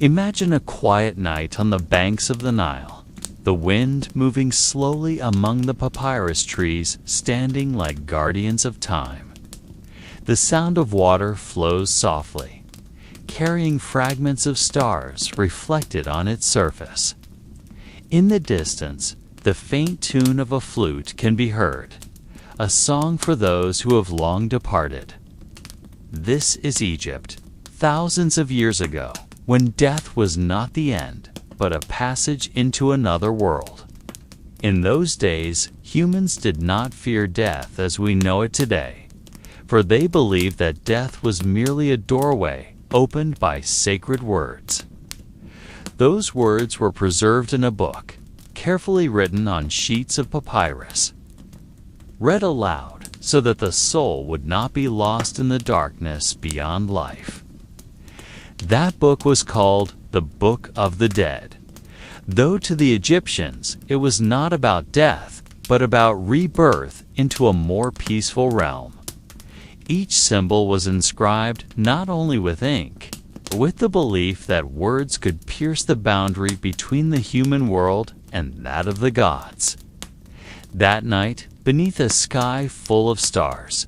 Imagine a quiet night on the banks of the Nile, the wind moving slowly among the papyrus trees, standing like guardians of time. The sound of water flows softly, carrying fragments of stars reflected on its surface. In the distance, the faint tune of a flute can be heard, a song for those who have long departed. This is Egypt, thousands of years ago, when death was not the end, but a passage into another world. In those days, humans did not fear death as we know it today, for they believed that death was merely a doorway opened by sacred words. Those words were preserved in a book, carefully written on sheets of papyrus, read aloud so that the soul would not be lost in the darkness beyond life. That book was called the Book of the Dead, though to the Egyptians it was not about death, but about rebirth into a more peaceful realm. Each symbol was inscribed not only with ink, but with the belief that words could pierce the boundary between the human world and that of the gods. That night, beneath a sky full of stars,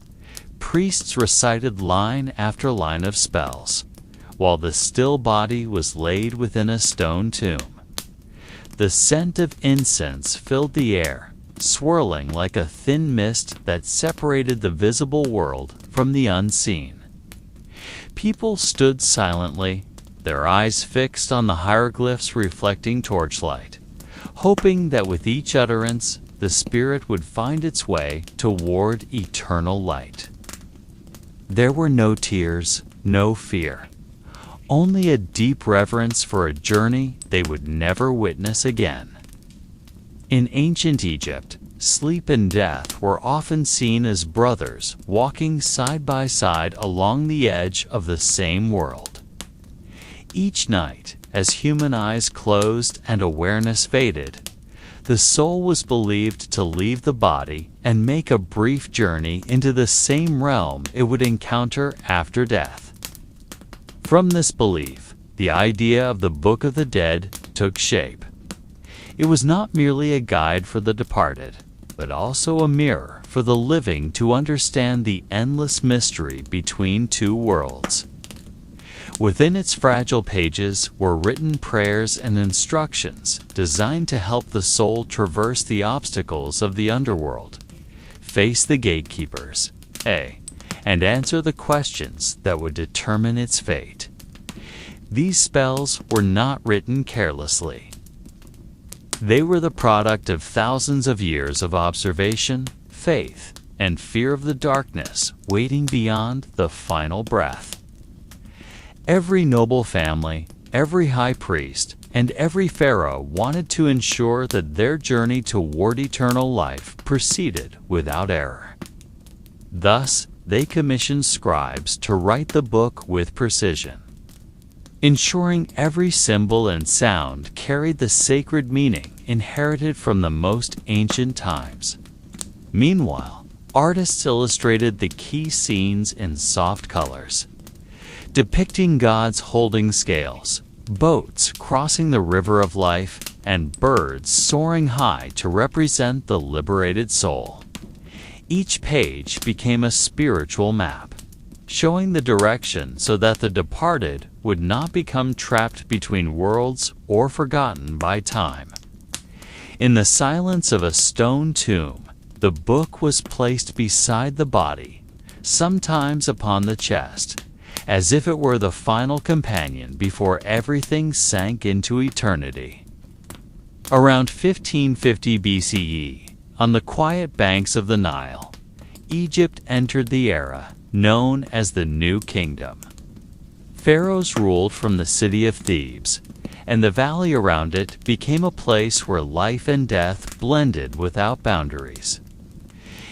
priests recited line after line of spells, while the still body was laid within a stone tomb. The scent of incense filled the air, swirling like a thin mist that separated the visible world from the unseen. People stood silently, their eyes fixed on the hieroglyphs reflecting torchlight, hoping that with each utterance, the spirit would find its way toward eternal light. There were no tears, no fear, only a deep reverence for a journey they would never witness again. In ancient Egypt, sleep and death were often seen as brothers walking side by side along the edge of the same world. Each night, as human eyes closed and awareness faded, the soul was believed to leave the body and make a brief journey into the same realm it would encounter after death. From this belief, the idea of the Book of the Dead took shape. It was not merely a guide for the departed, but also a mirror for the living to understand the endless mystery between two worlds. Within its fragile pages were written prayers and instructions designed to help the soul traverse the obstacles of the underworld, face the gatekeepers, and answer the questions that would determine its fate. These spells were not written carelessly. They were the product of thousands of years of observation, faith, and fear of the darkness waiting beyond the final breath. Every noble family, every high priest, and every pharaoh wanted to ensure that their journey toward eternal life proceeded without error. Thus, they commissioned scribes to write the book with precision, ensuring every symbol and sound carried the sacred meaning inherited from the most ancient times. Meanwhile, artists illustrated the key scenes in soft colors, depicting gods holding scales, boats crossing the river of life, and birds soaring high to represent the liberated soul. Each page became a spiritual map, showing the direction so that the departed would not become trapped between worlds or forgotten by time. In the silence of a stone tomb, the book was placed beside the body, sometimes upon the chest, as if it were the final companion before everything sank into eternity. Around 1550 BCE, on the quiet banks of the Nile, Egypt entered the era known as the New Kingdom. Pharaohs ruled from the city of Thebes, and the valley around it became a place where life and death blended without boundaries.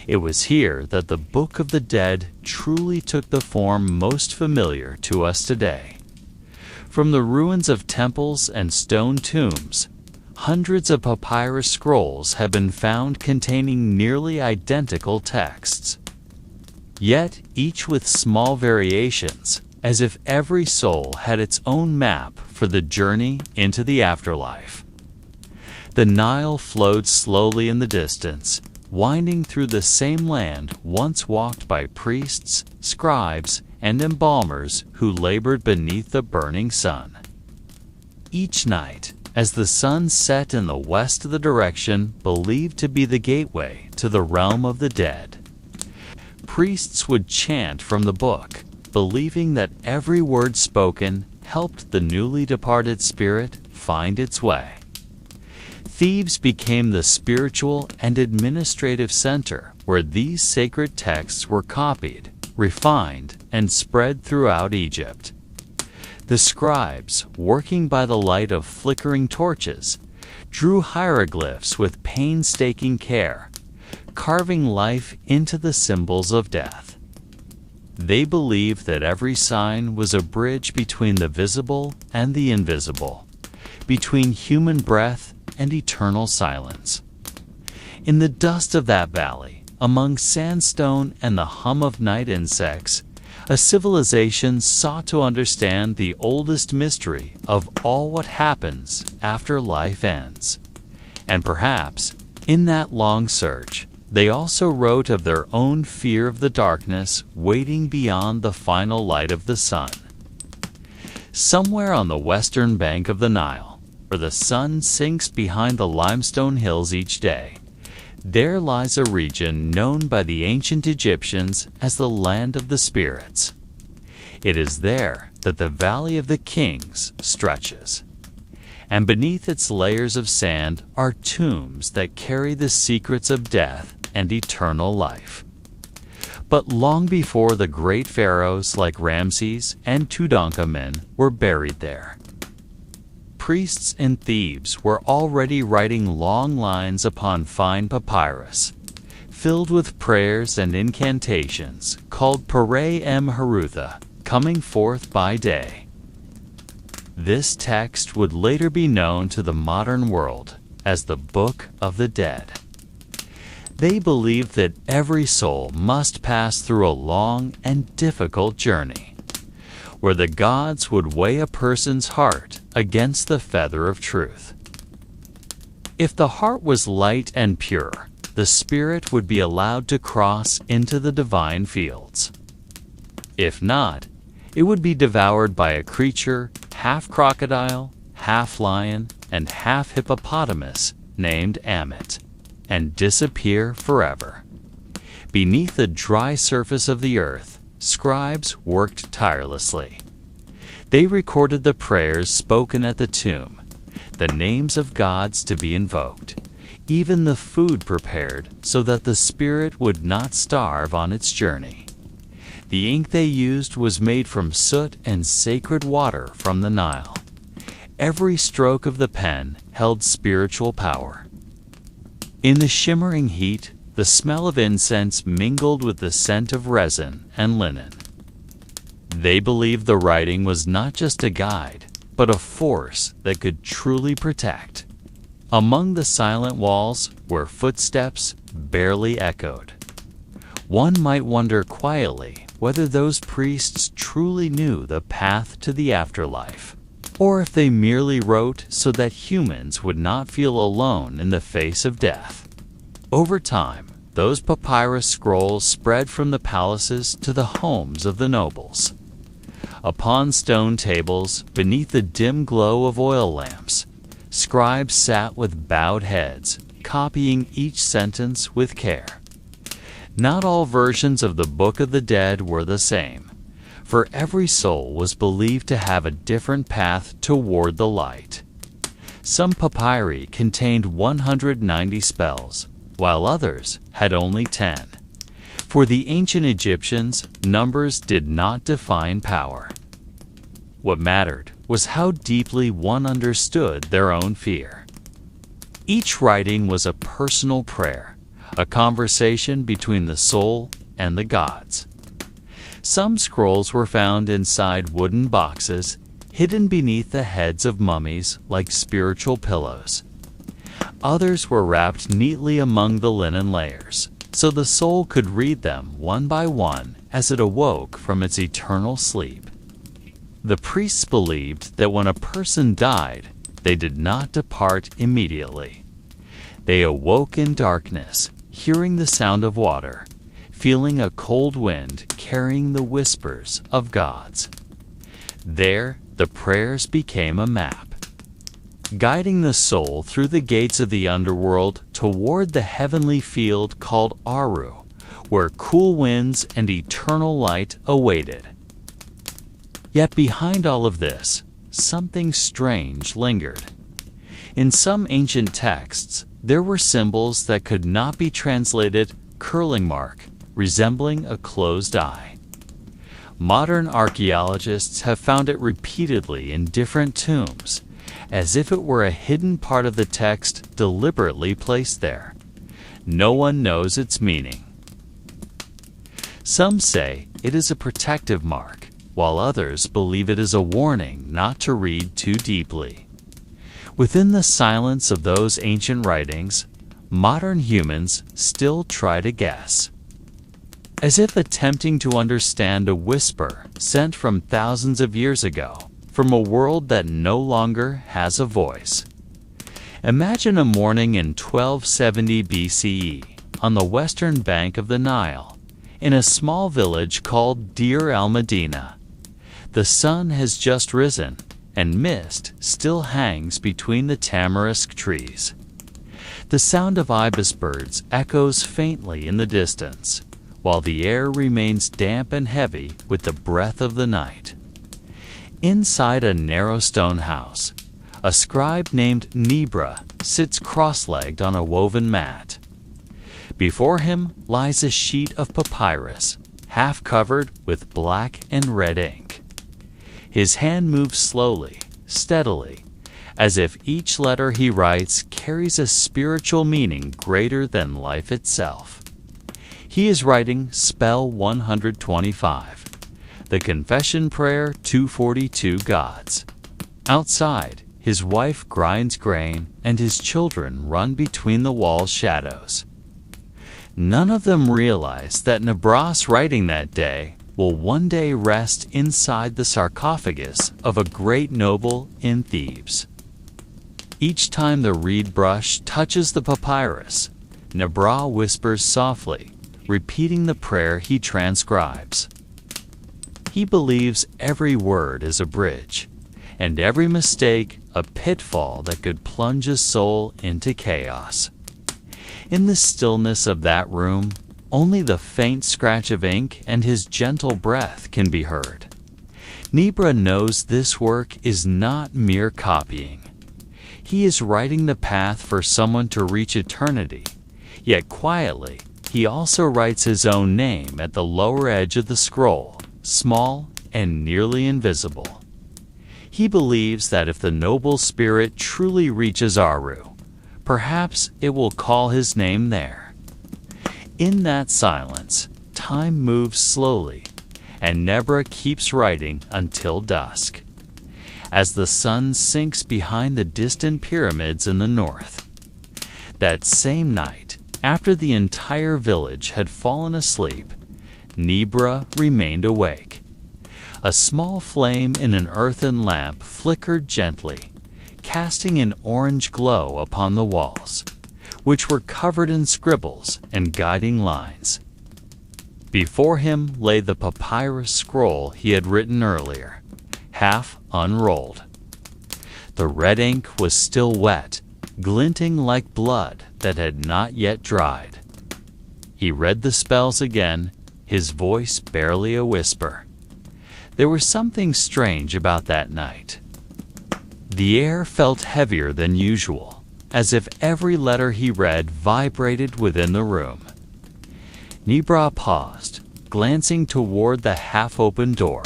It was here that the Book of the Dead truly took the form most familiar to us today. From the ruins of temples and stone tombs, hundreds of papyrus scrolls have been found containing nearly identical texts. Yet, each with small variations, as if every soul had its own map for the journey into the afterlife. The Nile flowed slowly in the distance, winding through the same land once walked by priests, scribes, and embalmers who labored beneath the burning sun. Each night, as the sun set in the west of the direction believed to be the gateway to the realm of the dead, priests would chant from the book, believing that every word spoken helped the newly departed spirit find its way. Thebes became the spiritual and administrative center where these sacred texts were copied, refined, and spread throughout Egypt. The scribes, working by the light of flickering torches, drew hieroglyphs with painstaking care, carving life into the symbols of death. They believed that every sign was a bridge between the visible and the invisible, between human breath and eternal silence. In the dust of that valley, among sandstone and the hum of night insects, a civilization sought to understand the oldest mystery of all what happens after life ends. And perhaps, in that long search, they also wrote of their own fear of the darkness waiting beyond the final light of the sun. Somewhere on the western bank of the Nile, where the sun sinks behind the limestone hills each day, there lies a region known by the ancient Egyptians as the land of the spirits. It is there that the Valley of the Kings stretches, and beneath its layers of sand are tombs that carry the secrets of death and eternal life. But long before the great pharaohs like Ramses and Tutankhamun were buried there, priests in Thebes were already writing long lines upon fine papyrus, filled with prayers and incantations called Pere-em-Harutha, coming forth by day. This text would later be known to the modern world as the Book of the Dead. They believed that every soul must pass through a long and difficult journey, where the gods would weigh a person's heart against the feather of truth. If the heart was light and pure, the spirit would be allowed to cross into the divine fields. If not, it would be devoured by a creature half crocodile, half lion, and half hippopotamus named Ammit, and disappear forever. Beneath the dry surface of the earth, scribes worked tirelessly. They recorded the prayers spoken at the tomb, the names of gods to be invoked, even the food prepared so that the spirit would not starve on its journey. The ink they used was made from soot and sacred water from the Nile. Every stroke of the pen held spiritual power. In the shimmering heat, the smell of incense mingled with the scent of resin and linen. They believed the writing was not just a guide, but a force that could truly protect. Among the silent walls were footsteps barely echoed. One might wonder quietly whether those priests truly knew the path to the afterlife, or if they merely wrote so that humans would not feel alone in the face of death. Over time, those papyrus scrolls spread from the palaces to the homes of the nobles. Upon stone tables, beneath the dim glow of oil lamps, scribes sat with bowed heads, copying each sentence with care. Not all versions of the Book of the Dead were the same, for every soul was believed to have a different path toward the light. Some papyri contained 190 spells, while others had only 10. For the ancient Egyptians, numbers did not define power. What mattered was how deeply one understood their own fear. Each writing was a personal prayer, a conversation between the soul and the gods. Some scrolls were found inside wooden boxes, hidden beneath the heads of mummies like spiritual pillows. Others were wrapped neatly among the linen layers, so the soul could read them one by one as it awoke from its eternal sleep. The priests believed that when a person died, they did not depart immediately. They awoke in darkness, hearing the sound of water, feeling a cold wind carrying the whispers of gods. There, the prayers became a map, guiding the soul through the gates of the underworld toward the heavenly field called Aru, where cool winds and eternal light awaited. Yet behind all of this, something strange lingered. In some ancient texts, there were symbols that could not be translated curling mark, resembling a closed eye. Modern archaeologists have found it repeatedly in different tombs, as if it were a hidden part of the text deliberately placed there. No one knows its meaning. Some say it is a protective mark, while others believe it is a warning not to read too deeply. Within the silence of those ancient writings, modern humans still try to guess, as if attempting to understand a whisper sent from thousands of years ago, from a world that no longer has a voice. Imagine a morning in 1270 BCE on the western bank of the Nile, in a small village called Deir el-Medina. The sun has just risen, and mist still hangs between the tamarisk trees. The sound of ibis birds echoes faintly in the distance, while the air remains damp and heavy with the breath of the night. Inside a narrow stone house, a scribe named Nebra sits cross-legged on a woven mat. Before him lies a sheet of papyrus, half covered with black and red ink. His hand moves slowly, steadily, as if each letter he writes carries a spiritual meaning greater than life itself. He is writing Spell 125, the Confession Prayer 242 Gods. Outside, his wife grinds grain and his children run between the wall's shadows. None of them realize that Nebras writing that day will one day rest inside the sarcophagus of a great noble in Thebes. Each time the reed brush touches the papyrus, Nebra whispers softly, repeating the prayer he transcribes. He believes every word is a bridge, and every mistake a pitfall that could plunge a soul into chaos. In the stillness of that room, only the faint scratch of ink and his gentle breath can be heard. Nebra knows this work is not mere copying. He is writing the path for someone to reach eternity, yet quietly, he also writes his own name at the lower edge of the scroll, small and nearly invisible. He believes that if the noble spirit truly reaches Aru, perhaps it will call his name there. In that silence, time moves slowly, and Nebra keeps writing until dusk, as the sun sinks behind the distant pyramids in the north. That same night, after the entire village had fallen asleep, Nebra remained awake. A small flame in an earthen lamp flickered gently, casting an orange glow upon the walls, which were covered in scribbles and guiding lines. Before him lay the papyrus scroll he had written earlier, half unrolled. The red ink was still wet, glinting like blood that had not yet dried. He read the spells again, his voice barely a whisper. There was something strange about that night. The air felt heavier than usual, as if every letter he read vibrated within the room. Nebra paused, glancing toward the half-open door.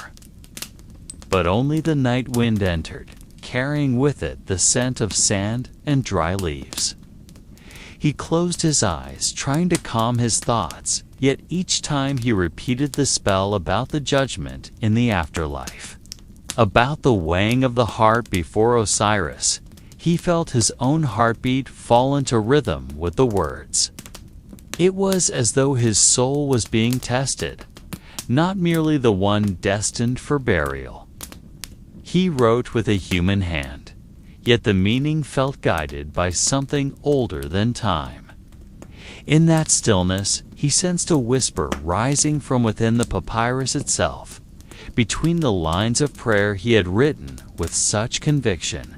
But only the night wind entered, carrying with it the scent of sand and dry leaves. He closed his eyes, trying to calm his thoughts, yet each time he repeated the spell about the judgment in the afterlife, about the weighing of the heart before Osiris. He felt his own heartbeat fall into rhythm with the words. It was as though his soul was being tested, not merely the one destined for burial. He wrote with a human hand, yet the meaning felt guided by something older than time. In that stillness, he sensed a whisper rising from within the papyrus itself, between the lines of prayer he had written with such conviction.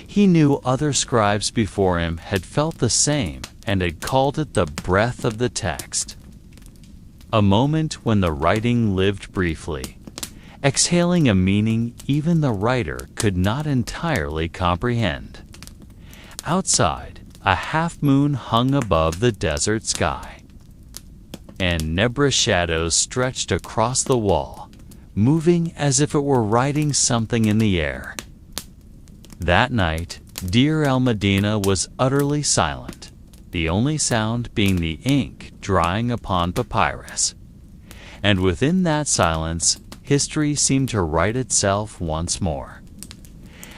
He knew other scribes before him had felt the same and had called it the breath of the text. A moment when the writing lived briefly, exhaling a meaning even the writer could not entirely comprehend. Outside, a half-moon hung above the desert sky, and nebulous shadows stretched across the wall, moving as if it were writing something in the air. That night, Deir el-Medina was utterly silent, the only sound being the ink drying upon papyrus. And within that silence, history seemed to write itself once more.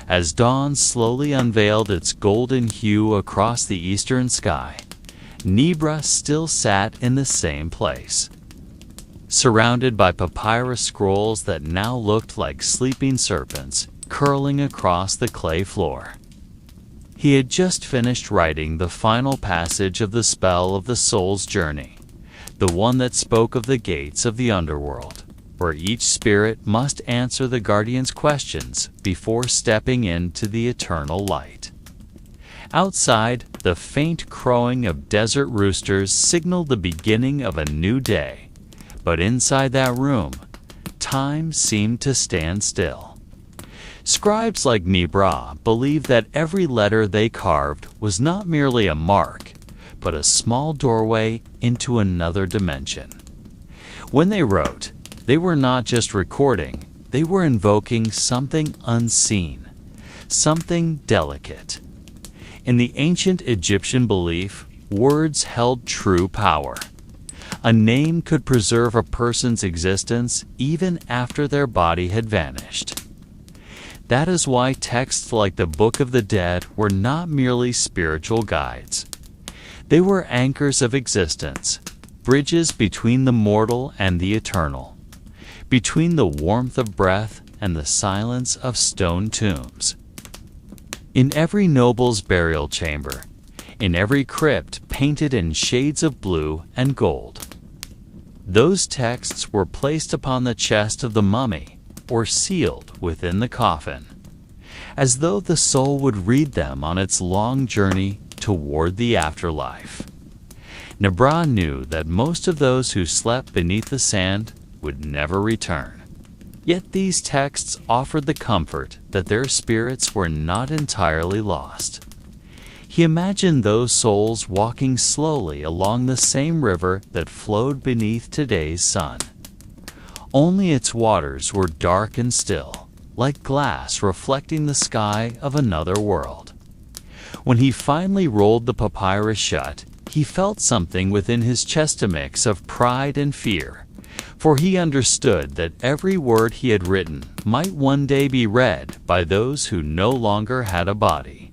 As dawn slowly unveiled its golden hue across the eastern sky, Nebra still sat in the same place, surrounded by papyrus scrolls that now looked like sleeping serpents curling across the clay floor. He had just finished writing the final passage of the spell of the soul's journey, the one that spoke of the gates of the underworld, where each spirit must answer the guardian's questions before stepping into the eternal light. Outside, the faint crowing of desert roosters signaled the beginning of a new day, but inside that room, time seemed to stand still. Scribes like Nebra believed that every letter they carved was not merely a mark, but a small doorway into another dimension. When they wrote, they were not just recording, they were invoking something unseen, something delicate. In the ancient Egyptian belief, words held true power. A name could preserve a person's existence even after their body had vanished. That is why texts like the Book of the Dead were not merely spiritual guides. They were anchors of existence, bridges between the mortal and the eternal, between the warmth of breath and the silence of stone tombs. In every noble's burial chamber, in every crypt painted in shades of blue and gold, those texts were placed upon the chest of the mummy or sealed within the coffin, as though the soul would read them on its long journey toward the afterlife. Nebra knew that most of those who slept beneath the sand would never return. Yet these texts offered the comfort that their spirits were not entirely lost. He imagined those souls walking slowly along the same river that flowed beneath today's sun. Only its waters were dark and still, like glass reflecting the sky of another world. When he finally rolled the papyrus shut, he felt something within his chest, a mix of pride and fear, for he understood that every word he had written might one day be read by those who no longer had a body.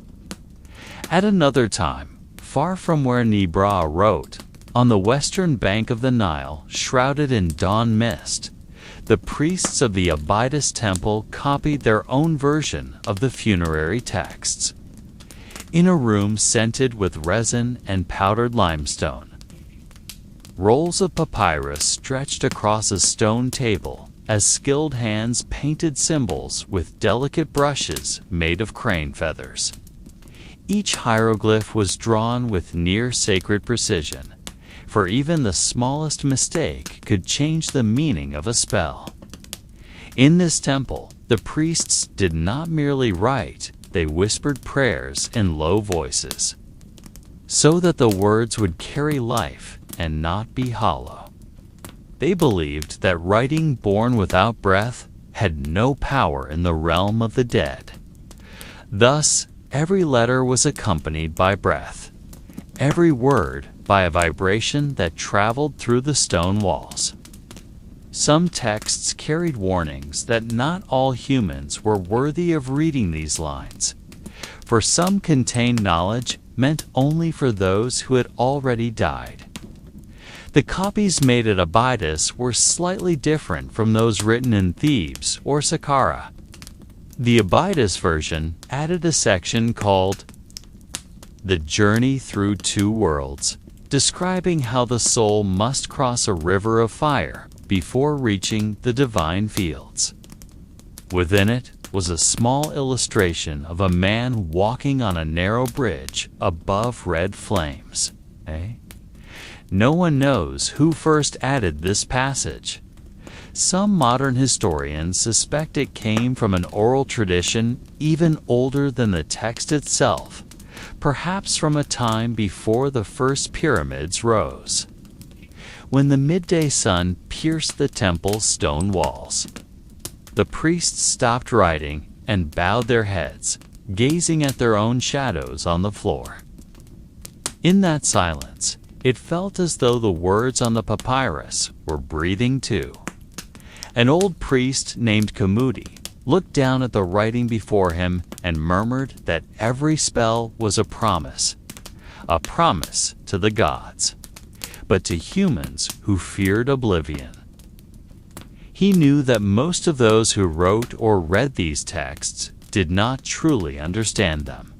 At another time, far from where Nebra wrote, on the western bank of the Nile, shrouded in dawn mist, the priests of the Abydos temple copied their own version of the funerary texts. In a room scented with resin and powdered limestone, rolls of papyrus stretched across a stone table as skilled hands painted symbols with delicate brushes made of crane feathers. Each hieroglyph was drawn with near-sacred precision, for even the smallest mistake could change the meaning of a spell. In this temple, the priests did not merely write, they whispered prayers in low voices, so that the words would carry life and not be hollow. They believed that writing born without breath had no power in the realm of the dead. Thus, every letter was accompanied by breath, every word by a vibration that traveled through the stone walls. Some texts carried warnings that not all humans were worthy of reading these lines, for some contained knowledge meant only for those who had already died. The copies made at Abydos were slightly different from those written in Thebes or Saqqara. The Abydos version added a section called The Journey Through Two Worlds, describing how the soul must cross a river of fire before reaching the divine fields. Within it was a small illustration of a man walking on a narrow bridge above red flames. No one knows who first added this passage. Some modern historians suspect it came from an oral tradition even older than the text itself, perhaps from a time before the first pyramids rose. When the midday sun pierced the temple's stone walls, the priests stopped writing and bowed their heads, gazing at their own shadows on the floor. In that silence, it felt as though the words on the papyrus were breathing too. An old priest named Kamudi looked down at the writing before him and murmured that every spell was a promise to the gods, but to humans who feared oblivion. He knew that most of those who wrote or read these texts did not truly understand them.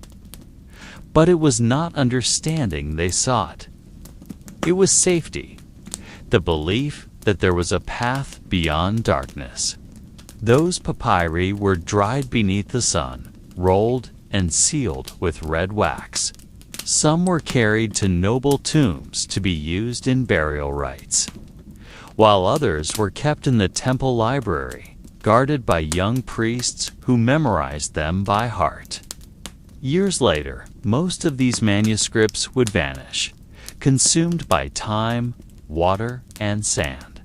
But it was not understanding they sought. It was safety, the belief that there was a path beyond darkness. Those papyri were dried beneath the sun, rolled and sealed with red wax. Some were carried to noble tombs to be used in burial rites, while others were kept in the temple library, guarded by young priests who memorized them by heart. Years later, most of these manuscripts would vanish, consumed by time, water, and sand.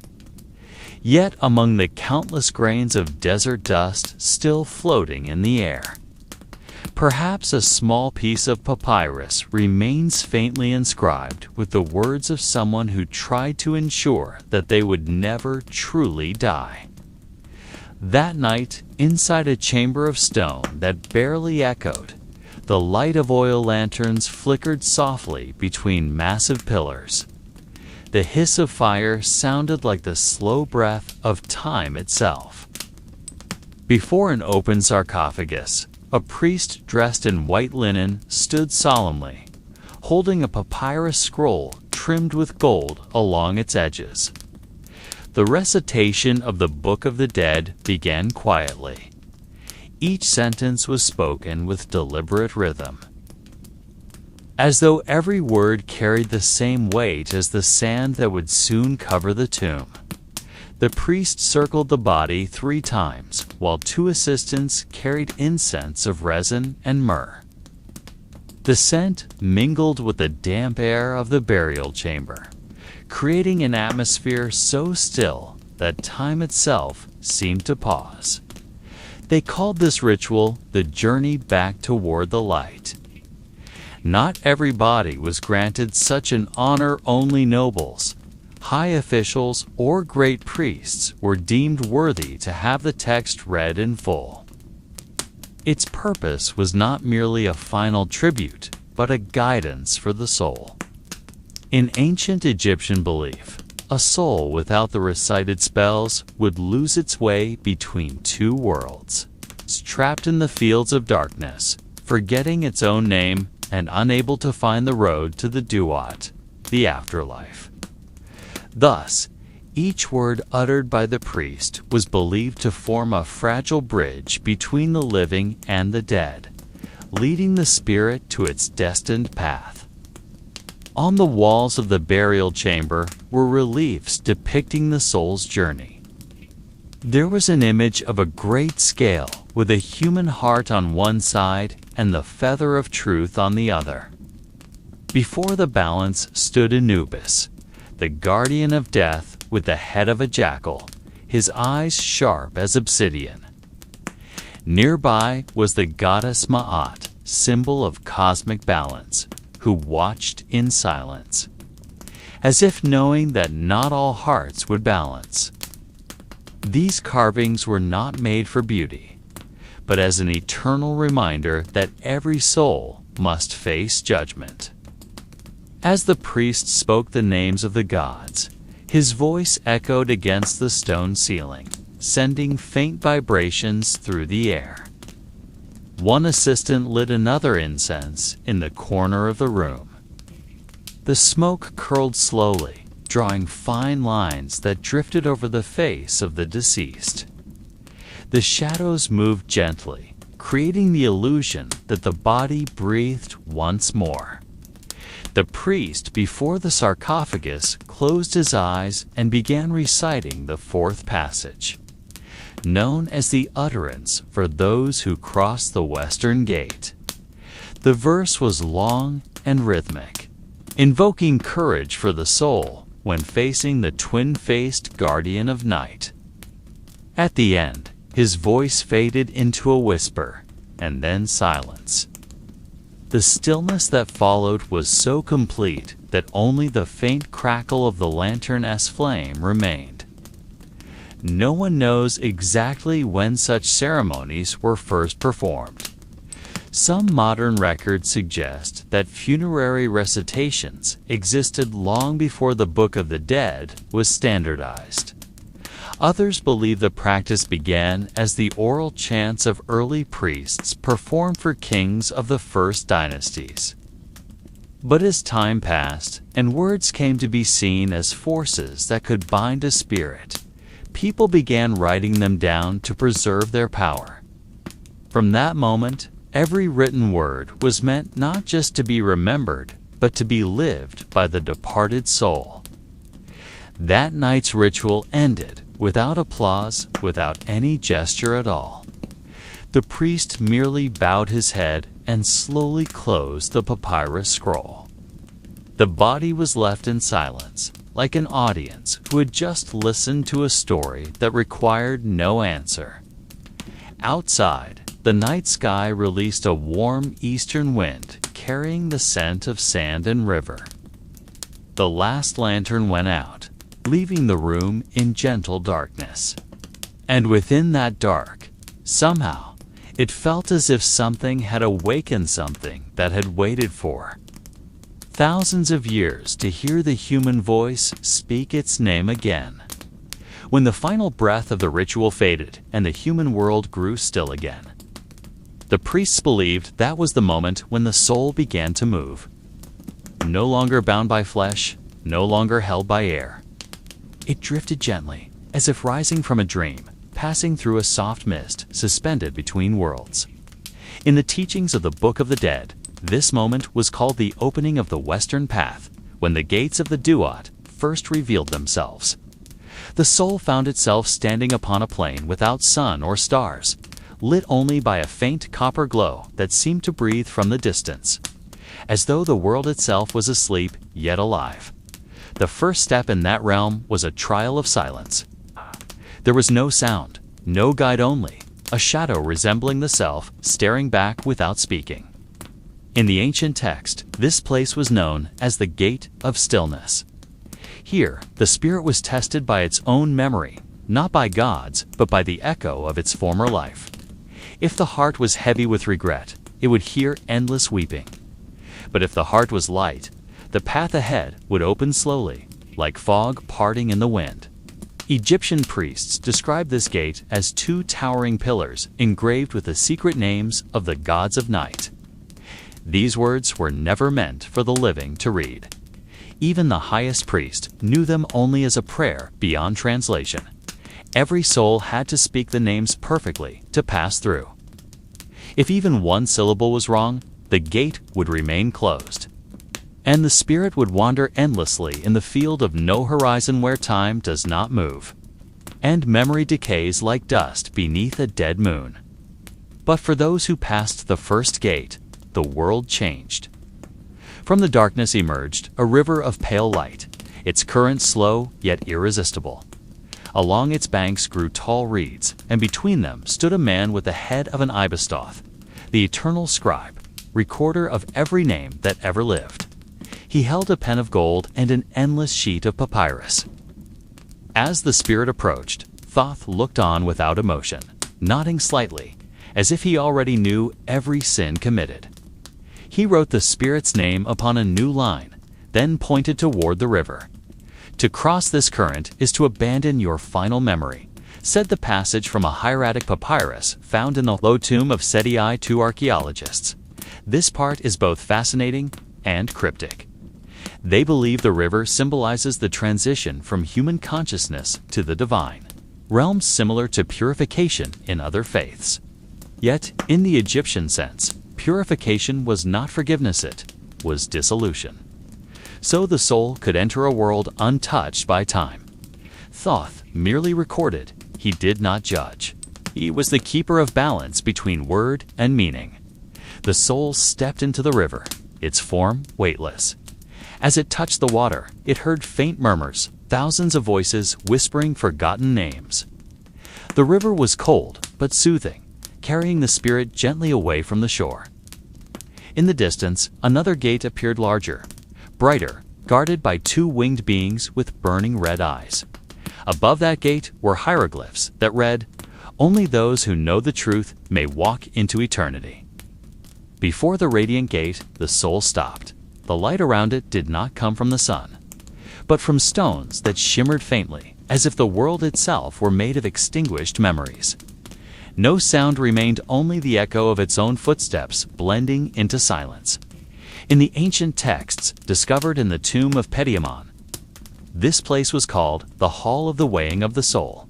Yet among the countless grains of desert dust still floating in the air, perhaps a small piece of papyrus remains faintly inscribed with the words of someone who tried to ensure that they would never truly die. That night, inside a chamber of stone that barely echoed, the light of oil lanterns flickered softly between massive pillars. The hiss of fire sounded like the slow breath of time itself. Before an open sarcophagus, a priest dressed in white linen stood solemnly, holding a papyrus scroll trimmed with gold along its edges. The recitation of the Book of the Dead began quietly. Each sentence was spoken with deliberate rhythm, as though every word carried the same weight as the sand that would soon cover the tomb. The priest circled the body 3 times, while 2 assistants carried incense of resin and myrrh. The scent mingled with the damp air of the burial chamber, creating an atmosphere so still that time itself seemed to pause. They called this ritual the journey back toward the light. Not every body was granted such an honor. Only nobles, high officials, or great priests were deemed worthy to have the text read in full. Its purpose was not merely a final tribute, but a guidance for the soul. In ancient Egyptian belief, a soul without the recited spells would lose its way between 2 worlds, trapped in the fields of darkness, forgetting its own name and unable to find the road to the duat, the afterlife. Thus, each word uttered by the priest was believed to form a fragile bridge between the living and the dead, leading the spirit to its destined path. On the walls of the burial chamber were reliefs depicting the soul's journey. There was an image of a great scale with a human heart on one side and the feather of truth on the other. Before the balance stood Anubis, the guardian of death with the head of a jackal, his eyes sharp as obsidian. Nearby was the goddess Ma'at, symbol of cosmic balance, who watched in silence, as if knowing that not all hearts would balance. These carvings were not made for beauty, but as an eternal reminder that every soul must face judgment. As the priest spoke the names of the gods, his voice echoed against the stone ceiling, sending faint vibrations through the air. One assistant lit another incense in the corner of the room. The smoke curled slowly, drawing fine lines that drifted over the face of the deceased. The shadows moved gently, creating the illusion that the body breathed once more. The priest before the sarcophagus closed his eyes and began reciting the fourth passage, known as the utterance for those who cross the western gate. The verse was long and rhythmic, invoking courage for the soul when facing the twin-faced guardian of night. At the end, his voice faded into a whisper, and then silence. The stillness that followed was so complete that only the faint crackle of the lantern-esque flame remained. No one knows exactly when such ceremonies were first performed. Some modern records suggest that funerary recitations existed long before the Book of the Dead was standardized. Others believe the practice began as the oral chants of early priests performed for kings of the first dynasties. But as time passed and words came to be seen as forces that could bind a spirit, people began writing them down to preserve their power. From that moment, every written word was meant not just to be remembered, but to be lived by the departed soul. That night's ritual ended without applause, without any gesture at all. The priest merely bowed his head and slowly closed the papyrus scroll. The body was left in silence, like an audience who had just listened to a story that required no answer. Outside, the night sky released a warm eastern wind carrying the scent of sand and river. The last lantern went out, leaving the room in gentle darkness. And within that dark, somehow, it felt as if something had awakened something that had waited for thousands of years to hear the human voice speak its name again. When the final breath of the ritual faded and the human world grew still again, the priests believed that was the moment when the soul began to move. No longer bound by flesh, no longer held by air. It drifted gently, as if rising from a dream, passing through a soft mist suspended between worlds. In the teachings of the Book of the Dead, this moment was called the opening of the Western Path, when the gates of the Duat first revealed themselves. The soul found itself standing upon a plain without sun or stars, lit only by a faint copper glow that seemed to breathe from the distance, as though the world itself was asleep yet alive. The first step in that realm was a trial of silence. There was no sound, no guide, only a shadow resembling the self staring back without speaking. In the ancient text, this place was known as the Gate of Stillness. Here, the spirit was tested by its own memory, not by God's, but by the echo of its former life. If the heart was heavy with regret, it would hear endless weeping. But if the heart was light, the path ahead would open slowly, like fog parting in the wind. Egyptian priests described this gate as two towering pillars engraved with the secret names of the gods of night. These words were never meant for the living to read. Even the highest priest knew them only as a prayer beyond translation. Every soul had to speak the names perfectly to pass through. If even one syllable was wrong, the gate would remain closed, and the spirit would wander endlessly in the field of no horizon where time does not move, and memory decays like dust beneath a dead moon. But for those who passed the first gate, the world changed. From the darkness emerged a river of pale light, its current slow yet irresistible. Along its banks grew tall reeds, and between them stood a man with the head of an ibistoth, the eternal scribe, recorder of every name that ever lived. He held a pen of gold and an endless sheet of papyrus. As the spirit approached, Thoth looked on without emotion, nodding slightly, as if he already knew every sin committed. He wrote the spirit's name upon a new line, then pointed toward the river. To cross this current is to abandon your final memory, said the passage from a hieratic papyrus found in the low tomb of Seti I to archaeologists. This part is both fascinating and cryptic. They believe the river symbolizes the transition from human consciousness to the divine, realms similar to purification in other faiths. Yet, in the Egyptian sense, purification was not forgiveness, it was dissolution. So the soul could enter a world untouched by time. Thoth merely recorded, he did not judge. He was the keeper of balance between word and meaning. The soul stepped into the river, its form weightless. As it touched the water, it heard faint murmurs, thousands of voices whispering forgotten names. The river was cold but soothing, carrying the spirit gently away from the shore. In the distance, another gate appeared larger, brighter, guarded by two winged beings with burning red eyes. Above that gate were hieroglyphs that read, "Only those who know the truth may walk into eternity." Before the radiant gate, the soul stopped. The light around it did not come from the sun, but from stones that shimmered faintly, as if the world itself were made of extinguished memories. No sound remained, only the echo of its own footsteps blending into silence. In the ancient texts discovered in the tomb of Petiamon, this place was called the Hall of the Weighing of the Soul.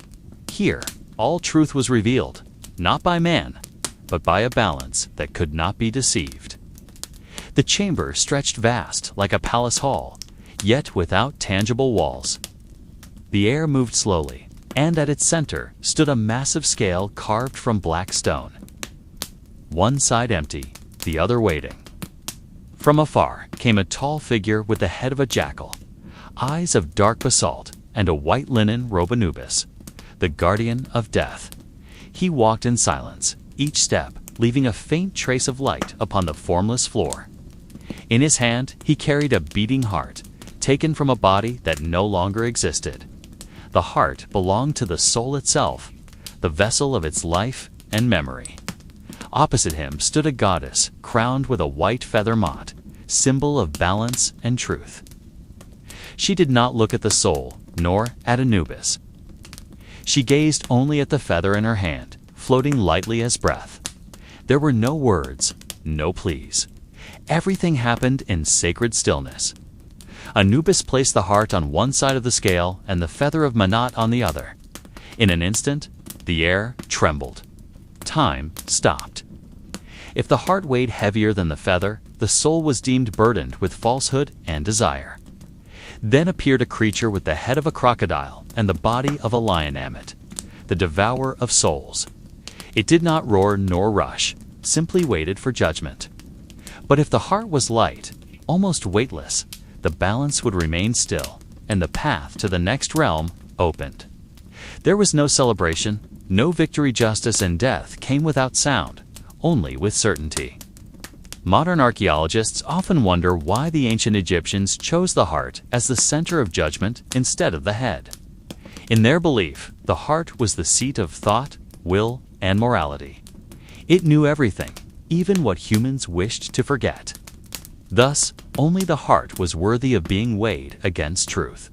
Here, all truth was revealed, not by man, but by a balance that could not be deceived. The chamber stretched vast like a palace hall, yet without tangible walls. The air moved slowly, and at its center stood a massive scale carved from black stone. One side empty, the other waiting. From afar came a tall figure with the head of a jackal, eyes of dark basalt, and a white linen robe Anubis, the guardian of death. He walked in silence, each step leaving a faint trace of light upon the formless floor. In his hand he carried a beating heart, taken from a body that no longer existed. The heart belonged to the soul itself, the vessel of its life and memory. Opposite him stood a goddess crowned with a white feather motte, symbol of balance and truth. She did not look at the soul, nor at Anubis. She gazed only at the feather in her hand, floating lightly as breath. There were no words, no pleas. Everything happened in sacred stillness. Anubis placed the heart on one side of the scale and the feather of Manat on the other. In an instant, the air trembled. Time stopped. If the heart weighed heavier than the feather, the soul was deemed burdened with falsehood and desire. Then appeared a creature with the head of a crocodile and the body of a lion Amit, the devourer of souls. It did not roar nor rush, simply waited for judgment. But if the heart was light, almost weightless, the balance would remain still, and the path to the next realm opened. There was no celebration, no victory. Justice and death came without sound, only with certainty. Modern archaeologists often wonder why the ancient Egyptians chose the heart as the center of judgment instead of the head. In their belief, the heart was the seat of thought, will, and morality. It knew everything, even what humans wished to forget. Thus, only the heart was worthy of being weighed against truth.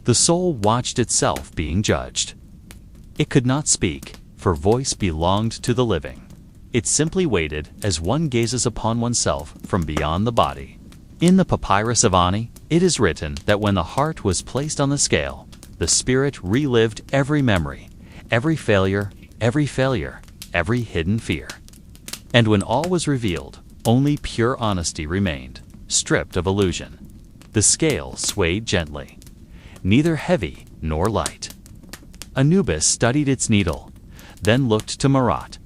The soul watched itself being judged. It could not speak, for voice belonged to the living. It simply waited as one gazes upon oneself from beyond the body. In the papyrus of Ani, it is written that when the heart was placed on the scale, the spirit relived every memory, every failure, every hidden fear. And when all was revealed, only pure honesty remained, stripped of illusion. The scale swayed gently, neither heavy nor light. Anubis studied its needle, then looked to Marat.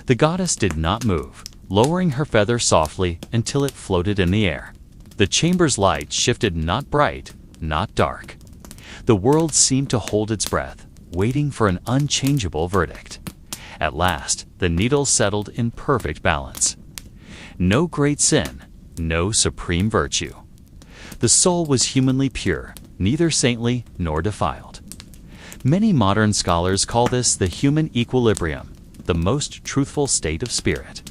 The goddess did not move, lowering her feather softly until it floated in the air. The chamber's light shifted, not bright, not dark. The world seemed to hold its breath, waiting for an unchangeable verdict. At last, the needle settled in perfect balance. No great sin, no supreme virtue. The soul was humanly pure, neither saintly nor defiled. Many modern scholars call this the human equilibrium, the most truthful state of spirit.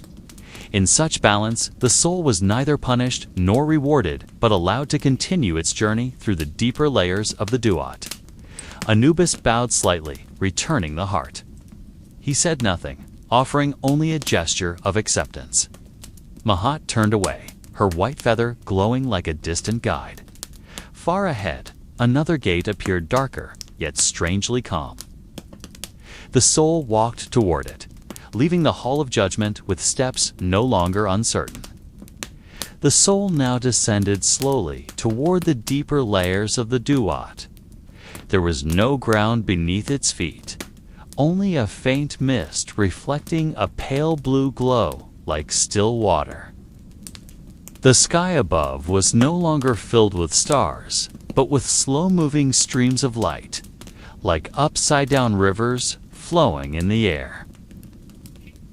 In such balance, the soul was neither punished nor rewarded, but allowed to continue its journey through the deeper layers of the duat. Anubis bowed slightly, returning the heart. He said nothing, offering only a gesture of acceptance. Mahat turned away, her white feather glowing like a distant guide. Far ahead, another gate appeared darker, yet strangely calm. The soul walked toward it, leaving the Hall of Judgment with steps no longer uncertain. The soul now descended slowly toward the deeper layers of the duat. There was no ground beneath its feet, only a faint mist reflecting a pale blue glow like still water. The sky above was no longer filled with stars, but with slow-moving streams of light, like upside-down rivers flowing in the air.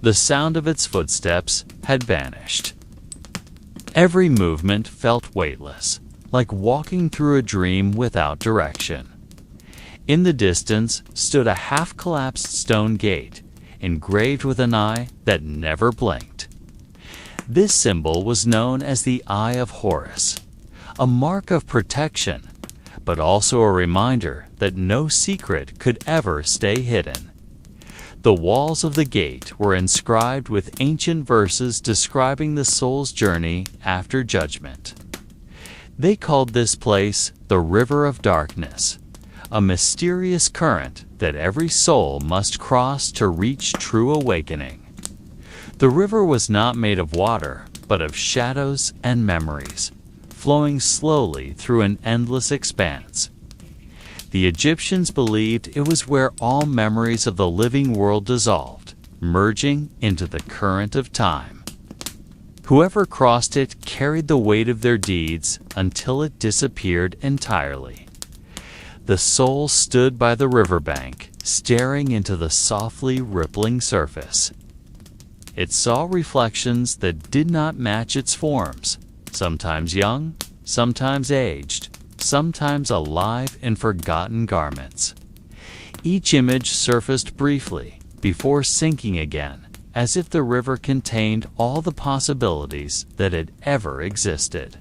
The sound of its footsteps had vanished. Every movement felt weightless, like walking through a dream without direction. In the distance stood a half-collapsed stone gate, engraved with an eye that never blinked. This symbol was known as the Eye of Horus, a mark of protection, but also a reminder that no secret could ever stay hidden. The walls of the gate were inscribed with ancient verses describing the soul's journey after judgment. They called this place the River of Darkness, a mysterious current that every soul must cross to reach true awakening. The river was not made of water, but of shadows and memories, flowing slowly through an endless expanse. The Egyptians believed it was where all memories of the living world dissolved, merging into the current of time. Whoever crossed it carried the weight of their deeds until it disappeared entirely. The soul stood by the riverbank, staring into the softly rippling surface. It saw reflections that did not match its forms, sometimes young, sometimes aged, sometimes alive in forgotten garments. Each image surfaced briefly, before sinking again, as if the river contained all the possibilities that had ever existed.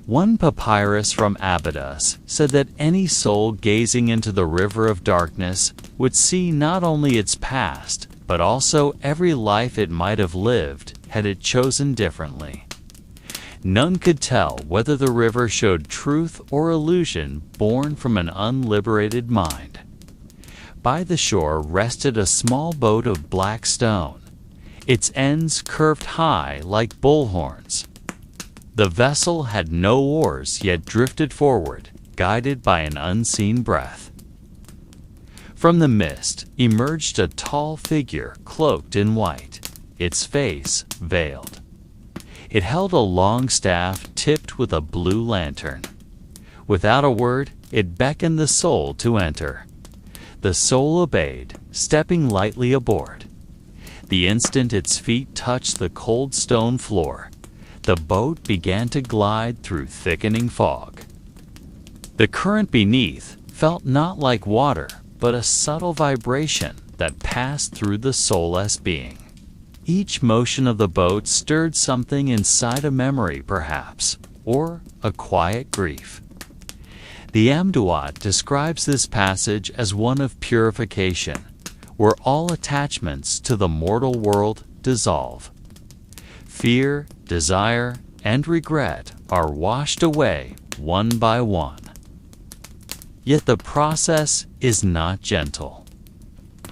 One papyrus from Abydos said that any soul gazing into the river of darkness would see not only its past, but also every life it might have lived had it chosen differently. None could tell whether the river showed truth or illusion born from an unliberated mind. By the shore rested a small boat of black stone, its ends curved high like bullhorns. The vessel had no oars, yet drifted forward, guided by an unseen breath. From the mist emerged a tall figure cloaked in white, its face veiled. It held a long staff tipped with a blue lantern. Without a word, it beckoned the soul to enter. The soul obeyed, stepping lightly aboard. The instant its feet touched the cold stone floor, the boat began to glide through thickening fog. The current beneath felt not like water, but a subtle vibration that passed through the soulless being. Each motion of the boat stirred something inside a memory, perhaps, or a quiet grief. The Amduat describes this passage as one of purification, where all attachments to the mortal world dissolve. Fear, desire, and regret are washed away one by one. Yet the process is not gentle.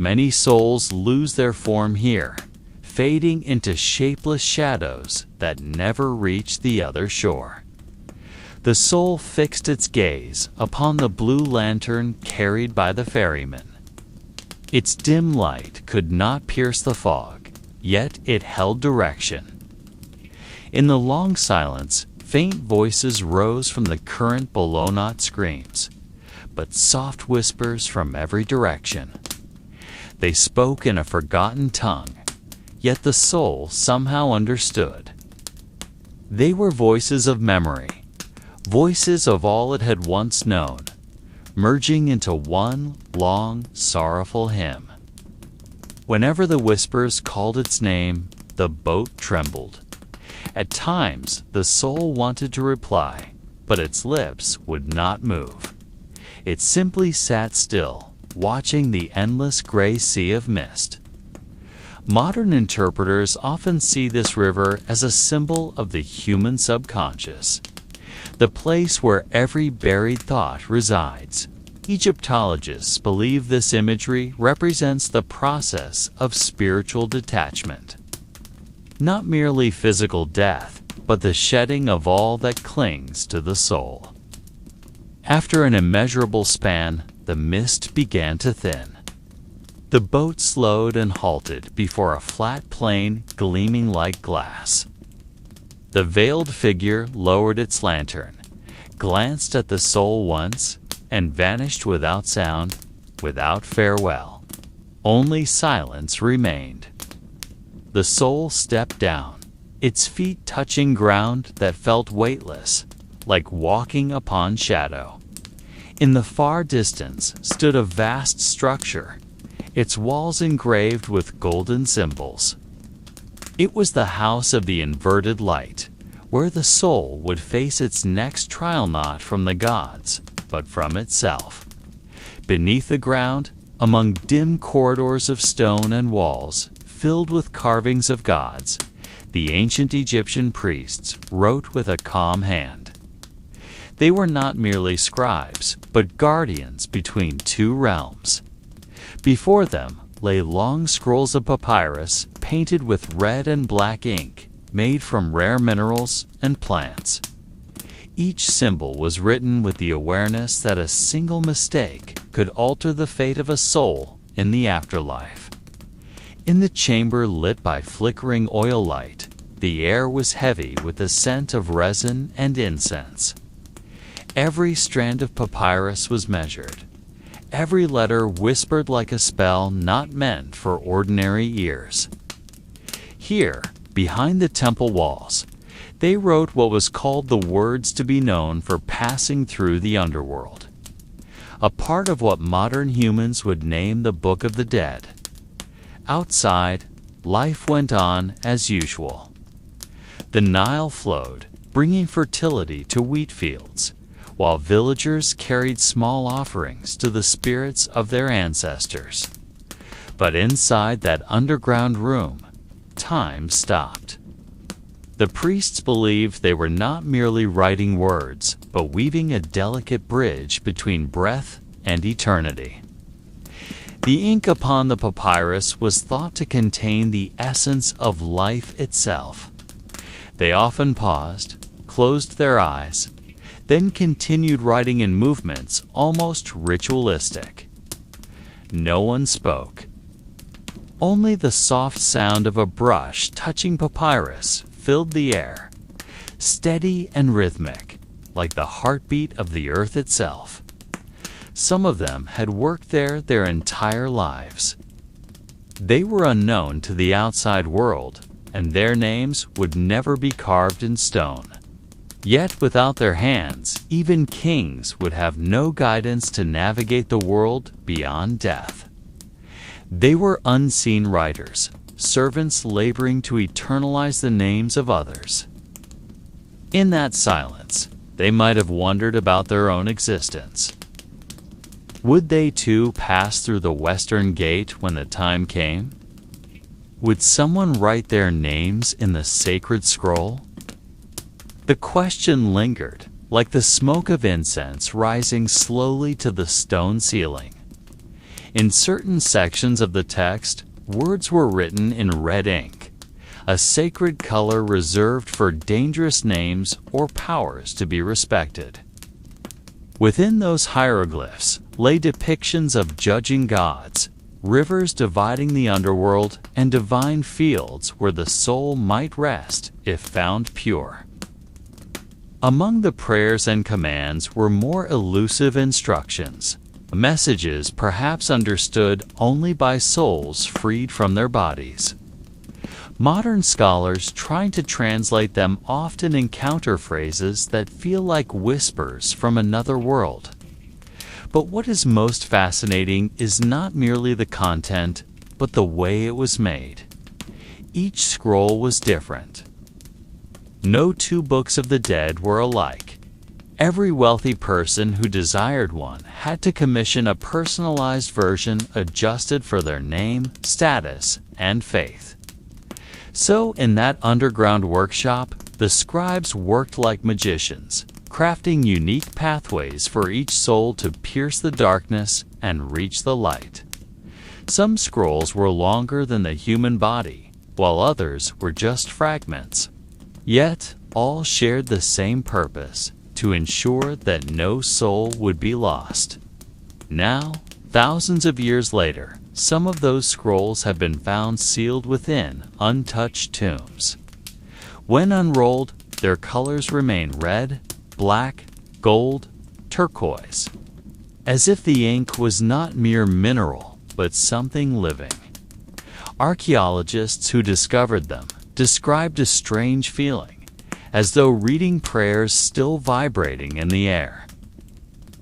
Many souls lose their form here, fading into shapeless shadows that never reach the other shore. The soul fixed its gaze upon the blue lantern carried by the ferryman. Its dim light could not pierce the fog, yet it held direction. In the long silence, faint voices rose from the current below, not screams, but soft whispers from every direction. They spoke in a forgotten tongue, yet the soul somehow understood. They were voices of memory, voices of all it had once known, merging into one long, sorrowful hymn. Whenever the whispers called its name, the boat trembled. At times, the soul wanted to reply, but its lips would not move. It simply sat still, watching the endless gray sea of mist. Modern interpreters often see this river as a symbol of the human subconscious, the place where every buried thought resides. Egyptologists believe this imagery represents the process of spiritual detachment. Not merely physical death, but the shedding of all that clings to the soul. After an immeasurable span, the mist began to thin. The boat slowed and halted before a flat plain gleaming like glass. The veiled figure lowered its lantern, glanced at the soul once, and vanished without sound, without farewell. Only silence remained. The soul stepped down, its feet touching ground that felt weightless, like walking upon shadow. In the far distance stood a vast structure, its walls engraved with golden symbols. It was the house of the inverted light, where the soul would face its next trial not from the gods, but from itself. Beneath the ground, among dim corridors of stone and walls filled with carvings of gods, the ancient Egyptian priests wrote with a calm hand. They were not merely scribes, but guardians between two realms. Before them lay long scrolls of papyrus painted with red and black ink, made from rare minerals and plants. Each symbol was written with the awareness that a single mistake could alter the fate of a soul in the afterlife. In the chamber lit by flickering oil light, the air was heavy with the scent of resin and incense. Every strand of papyrus was measured. Every letter whispered like a spell not meant for ordinary ears. Here, behind the temple walls, they wrote what was called the words to be known for passing through the underworld, a part of what modern humans would name the Book of the Dead. Outside, life went on as usual. The Nile flowed, bringing fertility to wheat fields, while villagers carried small offerings to the spirits of their ancestors. But inside that underground room, time stopped. The priests believed they were not merely writing words, but weaving a delicate bridge between breath and eternity. The ink upon the papyrus was thought to contain the essence of life itself. They often paused, closed their eyes, then continued writing in movements almost ritualistic. No one spoke. Only the soft sound of a brush touching papyrus filled the air, steady and rhythmic, like the heartbeat of the earth itself. Some of them had worked there their entire lives. They were unknown to the outside world, and their names would never be carved in stone. Yet without their hands, even kings would have no guidance to navigate the world beyond death. They were unseen writers, servants laboring to eternalize the names of others. In that silence, they might have wondered about their own existence. Would they too pass through the western gate when the time came? Would someone write their names in the sacred scroll? The question lingered, like the smoke of incense rising slowly to the stone ceiling. In certain sections of the text, words were written in red ink, a sacred color reserved for dangerous names or powers to be respected. Within those hieroglyphs lay depictions of judging gods, rivers dividing the underworld, and divine fields where the soul might rest if found pure. Among the prayers and commands were more elusive instructions, messages perhaps understood only by souls freed from their bodies. Modern scholars trying to translate them often encounter phrases that feel like whispers from another world. But what is most fascinating is not merely the content, but the way it was made. Each scroll was different. No two books of the dead were alike. Every wealthy person who desired one had to commission a personalized version adjusted for their name, status, and faith. So, in that underground workshop, the scribes worked like magicians, crafting unique pathways for each soul to pierce the darkness and reach the light. Some scrolls were longer than the human body, while others were just fragments. Yet, all shared the same purpose: to ensure that no soul would be lost. Now, thousands of years later, some of those scrolls have been found sealed within untouched tombs. When unrolled, their colors remain red, black, gold, turquoise, as if the ink was not mere mineral, but something living. Archaeologists who discovered them described a strange feeling, as though reading prayers still vibrating in the air.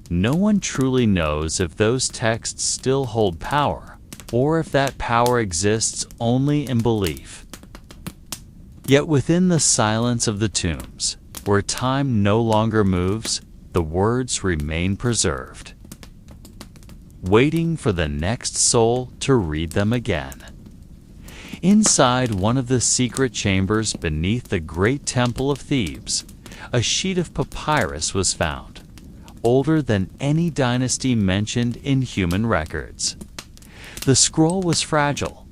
No one truly knows if those texts still hold power, or if that power exists only in belief. Yet within the silence of the tombs, where time no longer moves, the words remain preserved, waiting for the next soul to read them again. Inside one of the secret chambers beneath the great temple of Thebes, a sheet of papyrus was found, older than any dynasty mentioned in human records. The scroll was fragile,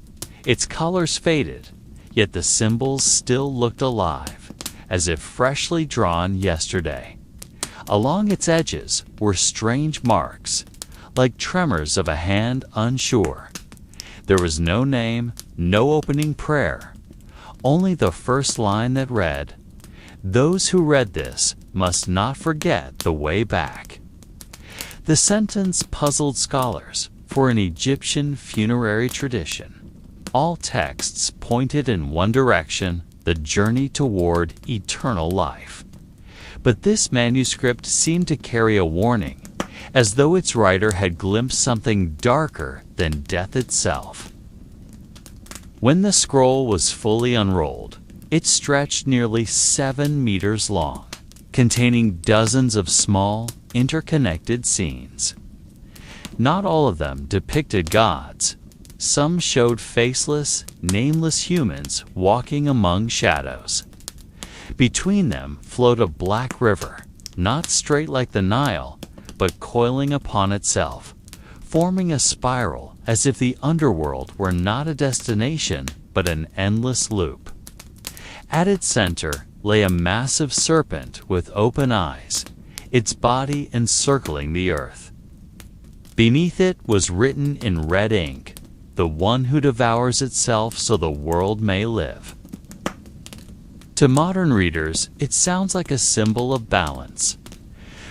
its colors faded, yet the symbols still looked alive, as if freshly drawn yesterday. Along its edges were strange marks, like tremors of a hand unsure. There was no name, no opening prayer, only the first line that read, "Those who read this must not forget the way back." The sentence puzzled scholars, for an Egyptian funerary tradition, all texts pointed in one direction: the journey toward eternal life. But this manuscript seemed to carry a warning, as though its writer had glimpsed something darker than death itself. When the scroll was fully unrolled, it stretched nearly 7 meters long, containing dozens of small, interconnected scenes. Not all of them depicted gods. Some showed faceless, nameless humans walking among shadows. Between them flowed a black river, not straight like the Nile, but coiling upon itself, forming a spiral as if the underworld were not a destination, but an endless loop. At its center lay a massive serpent with open eyes, its body encircling the earth. Beneath it was written in red ink, "The one who devours itself so the world may live." To modern readers, it sounds like a symbol of balance.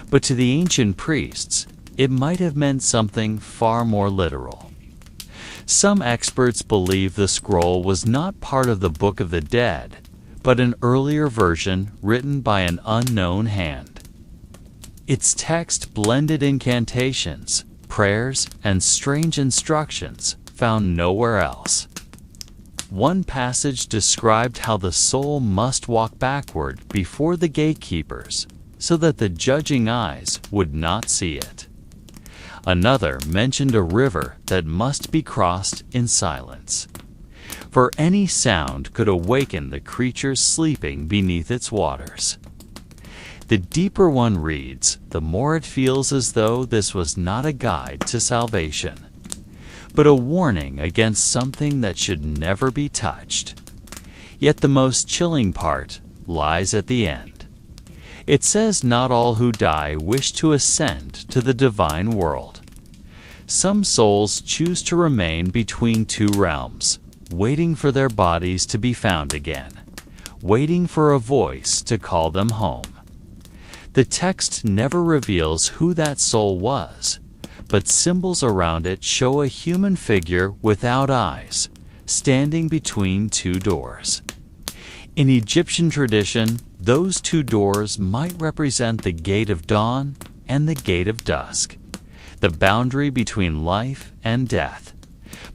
But to the ancient priests, it might have meant something far more literal. Some experts believe the scroll was not part of the Book of the Dead, but an earlier version written by an unknown hand. Its text blended incantations, prayers, and strange instructions found nowhere else. One passage described how the soul must walk backward before the gatekeepers, so that the judging eyes would not see it. Another mentioned a river that must be crossed in silence, for any sound could awaken the creatures sleeping beneath its waters. The deeper one reads, the more it feels as though this was not a guide to salvation, but a warning against something that should never be touched. Yet the most chilling part lies at the end. It says not all who die wish to ascend to the divine world. Some souls choose to remain between two realms, waiting for their bodies to be found again, waiting for a voice to call them home. The text never reveals who that soul was, but symbols around it show a human figure without eyes, standing between two doors. In Egyptian tradition, those two doors might represent the gate of dawn and the gate of dusk, the boundary between life and death,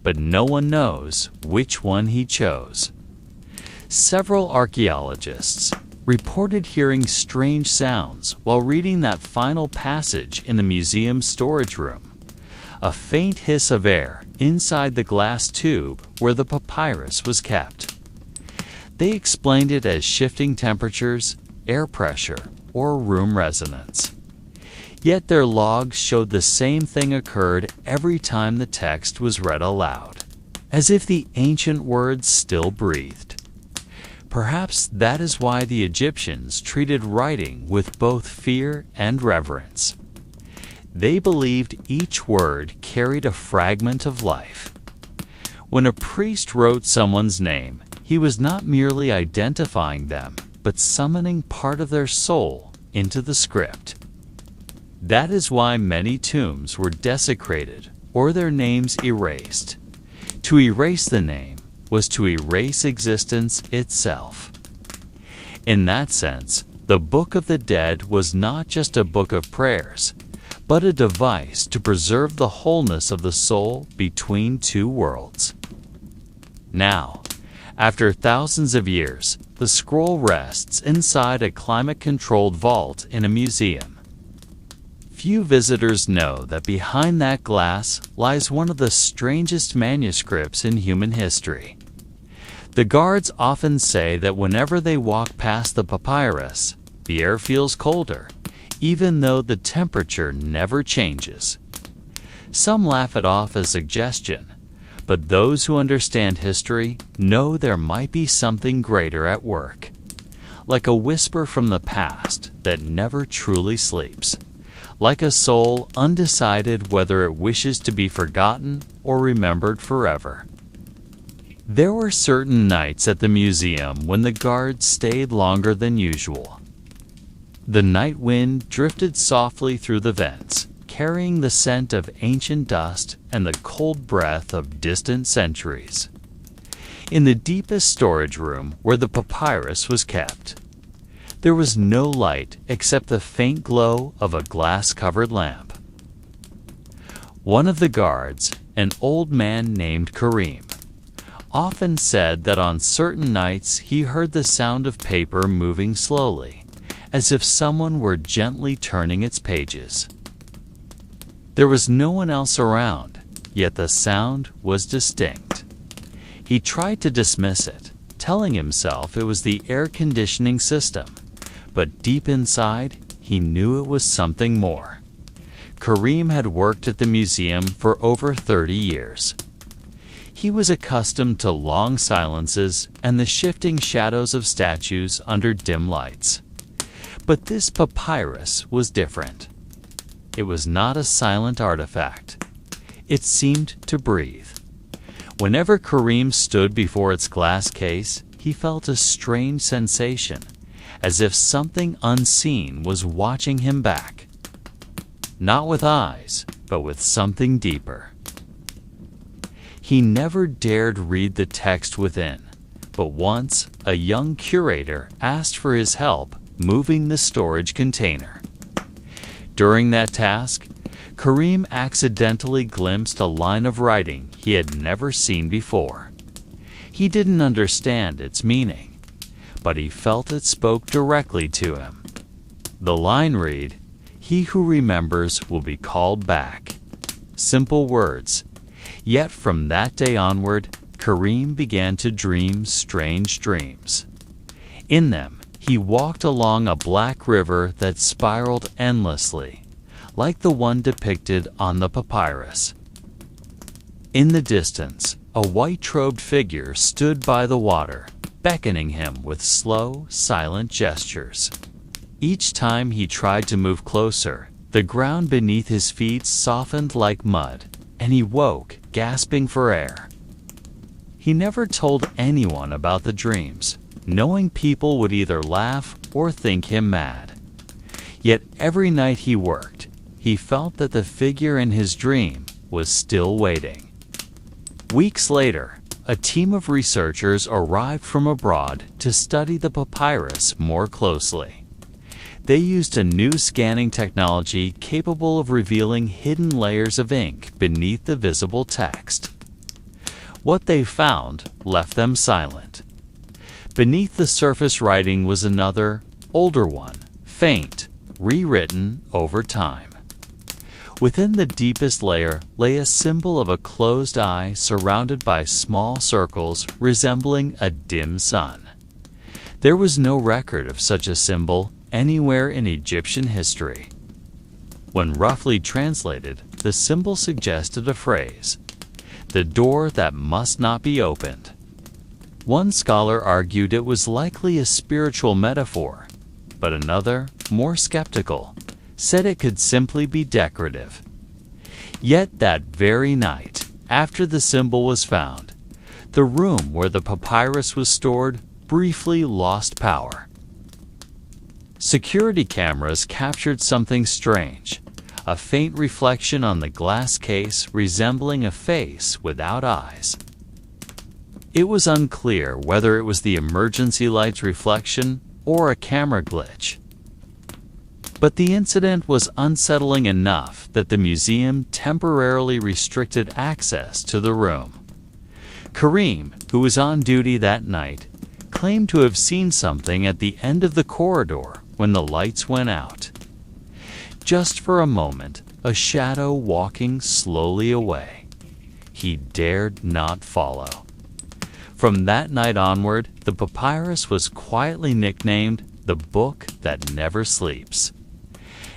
but no one knows which one he chose. Several archaeologists, reported hearing strange sounds while reading that final passage in the museum's storage room, a faint hiss of air inside the glass tube where the papyrus was kept. They explained it as shifting temperatures, air pressure, or room resonance. Yet their logs showed the same thing occurred every time the text was read aloud, as if the ancient words still breathed. Perhaps that is why the Egyptians treated writing with both fear and reverence. They believed each word carried a fragment of life. When a priest wrote someone's name, he was not merely identifying them, but summoning part of their soul into the script. That is why many tombs were desecrated or their names erased. To erase the name was to erase existence itself. In that sense, the Book of the Dead was not just a book of prayers, but a device to preserve the wholeness of the soul between two worlds. Now, after thousands of years, the scroll rests inside a climate-controlled vault in a museum. Few visitors know that behind that glass lies one of the strangest manuscripts in human history. The guards often say that whenever they walk past the papyrus, the air feels colder, even though the temperature never changes. Some laugh it off as suggestion, but those who understand history know there might be something greater at work, like a whisper from the past that never truly sleeps, like a soul undecided whether it wishes to be forgotten or remembered forever. There were certain nights at the museum when the guards stayed longer than usual. The night wind drifted softly through the vents, carrying the scent of ancient dust and the cold breath of distant centuries. In the deepest storage room where the papyrus was kept, there was no light except the faint glow of a glass-covered lamp. One of the guards, an old man named Karim, often said that on certain nights he heard the sound of paper moving slowly, as if someone were gently turning its pages. There was no one else around, yet the sound was distinct. He tried to dismiss it, telling himself it was the air conditioning system, but deep inside, he knew it was something more. Karim had worked at the museum for over 30 years. He was accustomed to long silences and the shifting shadows of statues under dim lights. But this papyrus was different. It was not a silent artifact. It seemed to breathe. Whenever Karim stood before its glass case, he felt a strange sensation, as if something unseen was watching him back. Not with eyes, but with something deeper. He never dared read the text within, but once a young curator asked for his help moving the storage container. During that task, Karim accidentally glimpsed a line of writing he had never seen before. He didn't understand its meaning, but he felt it spoke directly to him. The line read, "He who remembers will be called back." Simple words, yet from that day onward, Karim began to dream strange dreams. In them, he walked along a black river that spiraled endlessly, like the one depicted on the papyrus. In the distance, a white-robed figure stood by the water, beckoning him with slow, silent gestures. Each time he tried to move closer, the ground beneath his feet softened like mud, and he woke, gasping for air. He never told anyone about the dreams, knowing people would either laugh or think him mad. Yet every night he worked, he felt that the figure in his dream was still waiting. Weeks later, a team of researchers arrived from abroad to study the papyrus more closely. They used a new scanning technology capable of revealing hidden layers of ink beneath the visible text. What they found left them silent. Beneath the surface writing was another, older one, faint, rewritten over time. Within the deepest layer lay a symbol of a closed eye surrounded by small circles resembling a dim sun. There was no record of such a symbol anywhere in Egyptian history. When roughly translated, the symbol suggested a phrase, "The door that must not be opened." One scholar argued it was likely a spiritual metaphor, but another, more skeptical, said it could simply be decorative. Yet that very night, after the symbol was found, the room where the papyrus was stored briefly lost power. Security cameras captured something strange, a faint reflection on the glass case resembling a face without eyes. It was unclear whether it was the emergency light's reflection or a camera glitch. But the incident was unsettling enough that the museum temporarily restricted access to the room. Karim, who was on duty that night, claimed to have seen something at the end of the corridor when the lights went out. Just for a moment, a shadow walking slowly away. He dared not follow. From that night onward, the papyrus was quietly nicknamed the Book That Never Sleeps.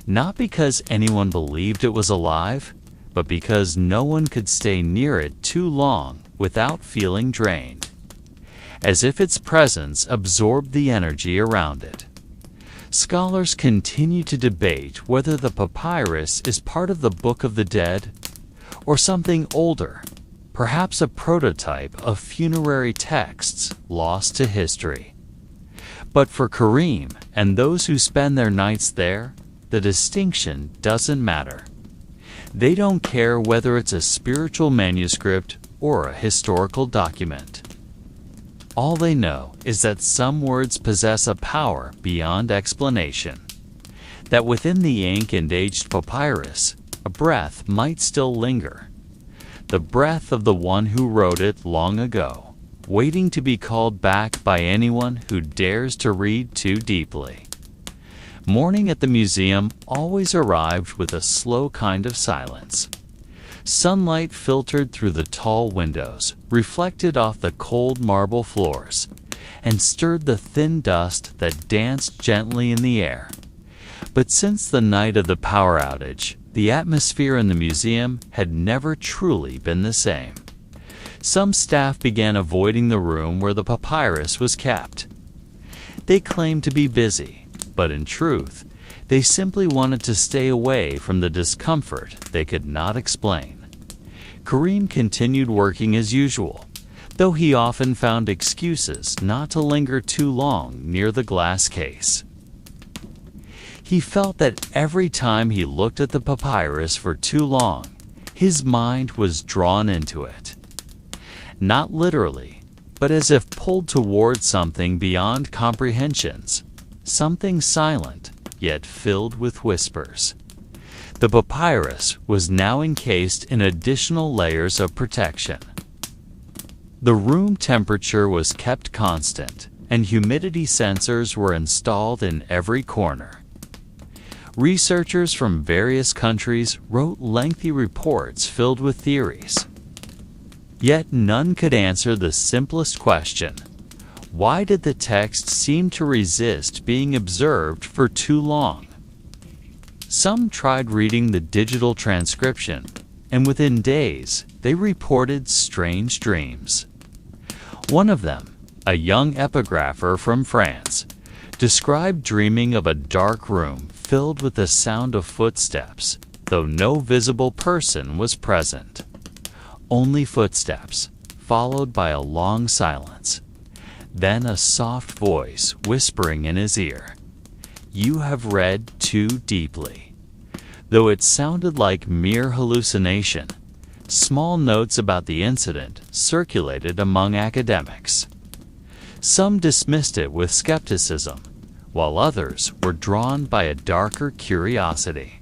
Not because anyone believed it was alive, but because no one could stay near it too long without feeling drained, as if its presence absorbed the energy around it. Scholars continue to debate whether the papyrus is part of the Book of the Dead or something older, perhaps a prototype of funerary texts lost to history. But for Karim and those who spend their nights there, the distinction doesn't matter. They don't care whether it's a spiritual manuscript or a historical document. All they know is that some words possess a power beyond explanation, that within the ink and aged papyrus, a breath might still linger, the breath of the one who wrote it long ago, waiting to be called back by anyone who dares to read too deeply. Morning at the museum always arrived with a slow kind of silence. Sunlight filtered through the tall windows, reflected off the cold marble floors, and stirred the thin dust that danced gently in the air. But since the night of the power outage, the atmosphere in the museum had never truly been the same. Some staff began avoiding the room where the papyrus was kept. They claimed to be busy, but in truth, they simply wanted to stay away from the discomfort they could not explain. Karim continued working as usual, though he often found excuses not to linger too long near the glass case. He felt that every time he looked at the papyrus for too long, his mind was drawn into it. Not literally, but as if pulled toward something beyond comprehensions, something silent, yet filled with whispers. The papyrus was now encased in additional layers of protection. The room temperature was kept constant, and humidity sensors were installed in every corner. Researchers from various countries wrote lengthy reports filled with theories. Yet none could answer the simplest question: why did the text seem to resist being observed for too long? Some tried reading the digital transcription, and within days they reported strange dreams. One of them, a young epigrapher from France, described dreaming of a dark room filled with the sound of footsteps, though no visible person was present. Only footsteps, followed by a long silence. Then a soft voice whispering in his ear, "You have read too deeply." Though it sounded like mere hallucination, small notes about the incident circulated among academics. Some dismissed it with skepticism, while others were drawn by a darker curiosity.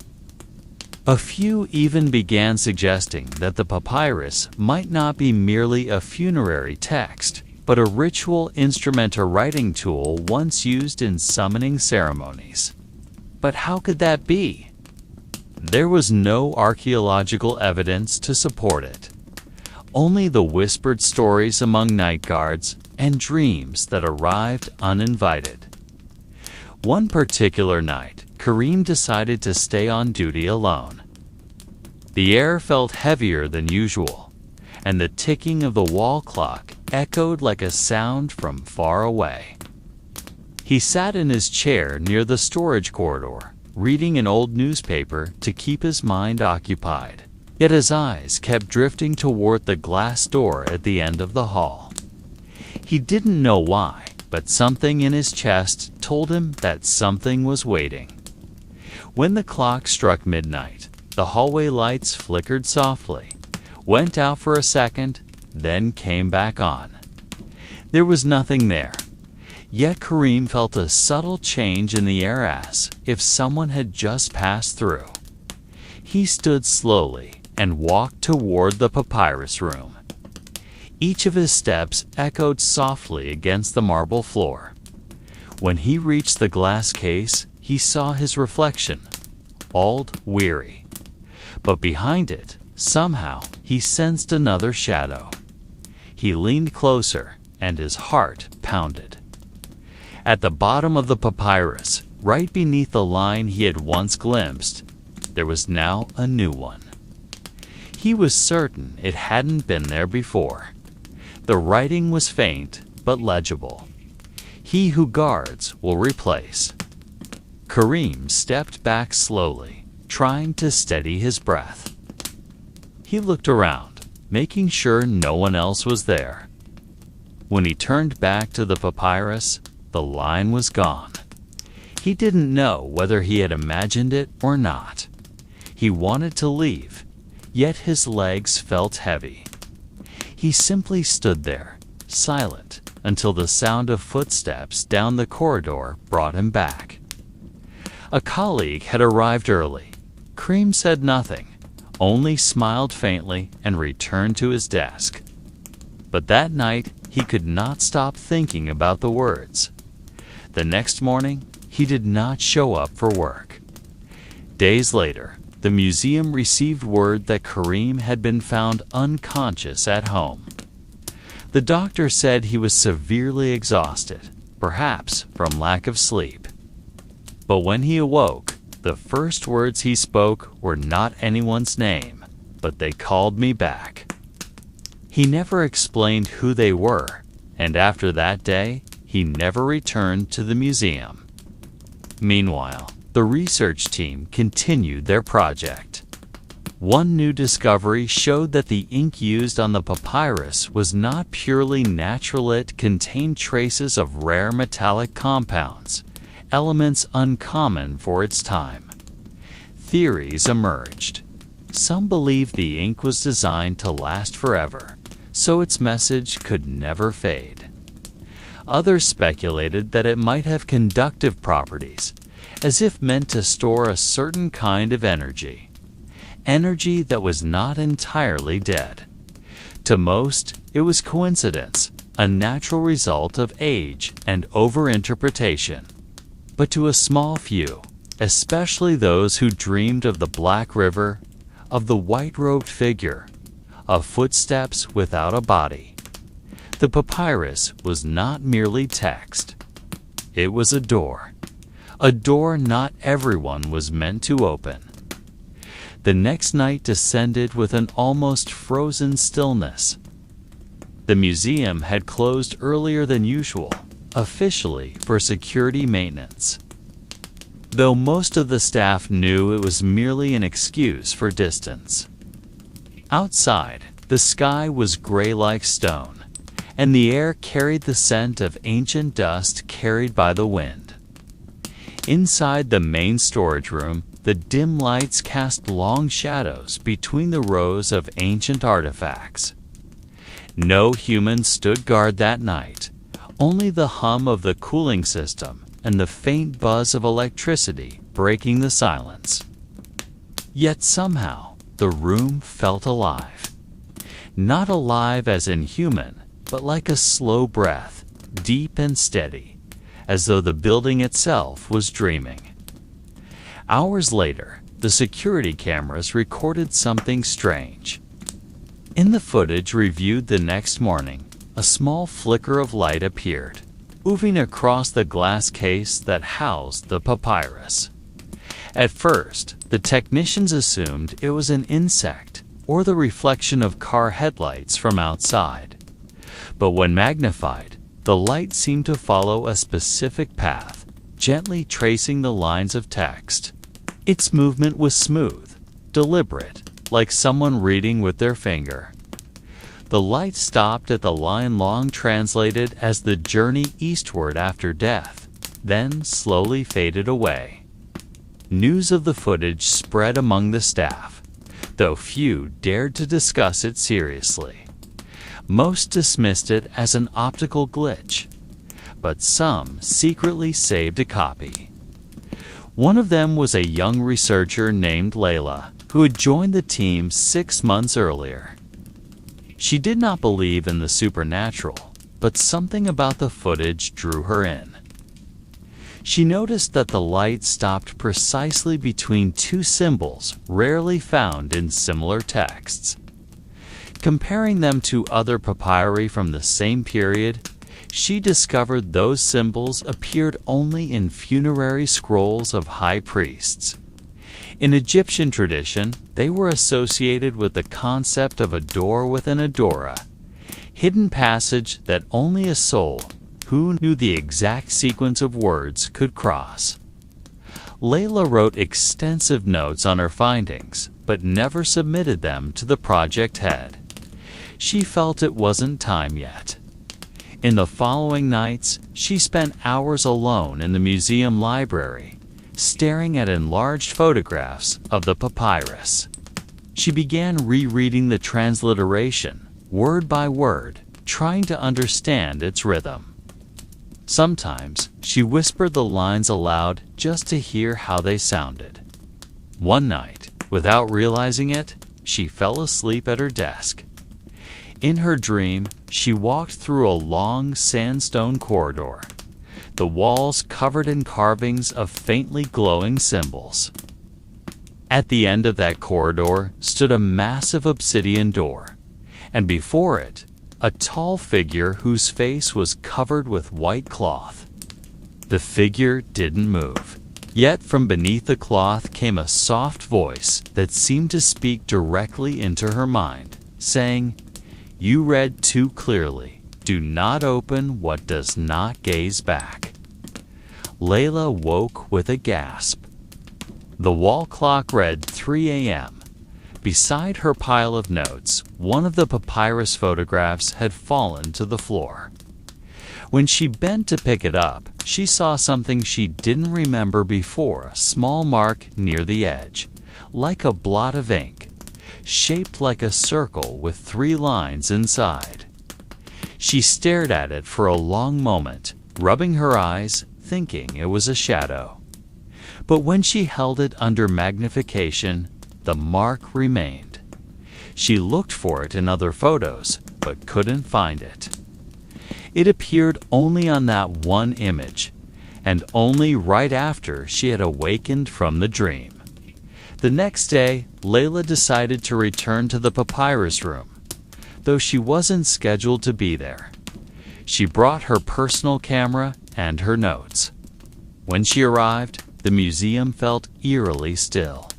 A few even began suggesting that the papyrus might not be merely a funerary text, but a ritual instrument or writing tool once used in summoning ceremonies. But how could that be? There was no archaeological evidence to support it. Only the whispered stories among night guards and dreams that arrived uninvited. One particular night, Karim decided to stay on duty alone. The air felt heavier than usual, and the ticking of the wall clock echoed like a sound from far away. He sat in his chair near the storage corridor, reading an old newspaper to keep his mind occupied. Yet his eyes kept drifting toward the glass door at the end of the hall. He didn't know why, but something in his chest told him that something was waiting. When the clock struck midnight, the hallway lights flickered softly, went out for a second, then came back on. There was nothing there. Yet Karim felt a subtle change in the air as if someone had just passed through. He stood slowly and walked toward the papyrus room. Each of his steps echoed softly against the marble floor. When he reached the glass case, he saw his reflection, old, weary. But behind it, somehow, he sensed another shadow. He leaned closer, and his heart pounded. At the bottom of the papyrus, right beneath the line he had once glimpsed, there was now a new one. He was certain it hadn't been there before. The writing was faint, but legible. He who guards will replace. Karim stepped back slowly, trying to steady his breath. He looked around, making sure no one else was there. When he turned back to the papyrus, the line was gone. He didn't know whether he had imagined it or not. He wanted to leave, yet his legs felt heavy. He simply stood there, silent, until the sound of footsteps down the corridor brought him back. A colleague had arrived early. Karim said nothing, only smiled faintly and returned to his desk. But that night, he could not stop thinking about the words. The next morning, he did not show up for work. Days later, the museum received word that Karim had been found unconscious at home. The doctor said he was severely exhausted, perhaps from lack of sleep. But when he awoke, the first words he spoke were not anyone's name, but "they called me back." He never explained who they were, and after that day, he never returned to the museum. Meanwhile, the research team continued their project. One new discovery showed that the ink used on the papyrus was not purely natural. It contained traces of rare metallic compounds, elements uncommon for its time. Theories emerged. Some believed the ink was designed to last forever, so its message could never fade. Others speculated that it might have conductive properties, as if meant to store a certain kind of energy that was not entirely dead. To most, it was coincidence, a natural result of age and overinterpretation. But to a small few, especially those who dreamed of the Black River, of the white-robed figure, of footsteps without a body, the papyrus was not merely text. It was a door not everyone was meant to open. The next night descended with an almost frozen stillness. The museum had closed earlier than usual, officially for security maintenance. Though most of the staff knew it was merely an excuse for distance. Outside, the sky was gray like stone, and the air carried the scent of ancient dust carried by the wind. Inside the main storage room, the dim lights cast long shadows between the rows of ancient artifacts. No humans stood guard that night, only the hum of the cooling system and the faint buzz of electricity breaking the silence. Yet somehow, the room felt alive. Not alive as in human, but like a slow breath, deep and steady, as though the building itself was dreaming. Hours later, the security cameras recorded something strange. In the footage reviewed the next morning, a small flicker of light appeared, moving across the glass case that housed the papyrus. At first, the technicians assumed it was an insect or the reflection of car headlights from outside. But when magnified, the light seemed to follow a specific path, gently tracing the lines of text. Its movement was smooth, deliberate, like someone reading with their finger. The light stopped at the line long translated as the journey eastward after death, then slowly faded away. News of the footage spread among the staff, though few dared to discuss it seriously. Most dismissed it as an optical glitch, but some secretly saved a copy. One of them was a young researcher named Layla, who had joined the team 6 months earlier. She did not believe in the supernatural, but something about the footage drew her in. She noticed that the light stopped precisely between two symbols rarely found in similar texts. Comparing them to other papyri from the same period, she discovered those symbols appeared only in funerary scrolls of high priests. In Egyptian tradition, they were associated with the concept of a door within a dora, hidden passage that only a soul who knew the exact sequence of words could cross. Layla wrote extensive notes on her findings, but never submitted them to the project head. She felt it wasn't time yet. In the following nights, she spent hours alone in the museum library, staring at enlarged photographs of the papyrus. She began rereading the transliteration, word by word, trying to understand its rhythm. Sometimes, she whispered the lines aloud just to hear how they sounded. One night, without realizing it, she fell asleep at her desk. In her dream, she walked through a long sandstone corridor, the walls covered in carvings of faintly glowing symbols. At the end of that corridor stood a massive obsidian door, and before it, a tall figure whose face was covered with white cloth. The figure didn't move, yet from beneath the cloth came a soft voice that seemed to speak directly into her mind, saying, "You read too clearly. Do not open what does not gaze back." Layla woke with a gasp. The wall clock read 3 a.m. Beside her pile of notes, one of the papyrus photographs had fallen to the floor. When she bent to pick it up, she saw something she didn't remember before, a small mark near the edge, like a blot of ink, shaped like a circle with 3 lines inside. She stared at it for a long moment, rubbing her eyes, thinking it was a shadow. But when she held it under magnification, the mark remained. She looked for it in other photos, but couldn't find it. It appeared only on that one image, and only right after she had awakened from the dream. The next day, Layla decided to return to the papyrus room, though she wasn't scheduled to be there. She brought her personal camera and her notes. When she arrived, the museum felt eerily still.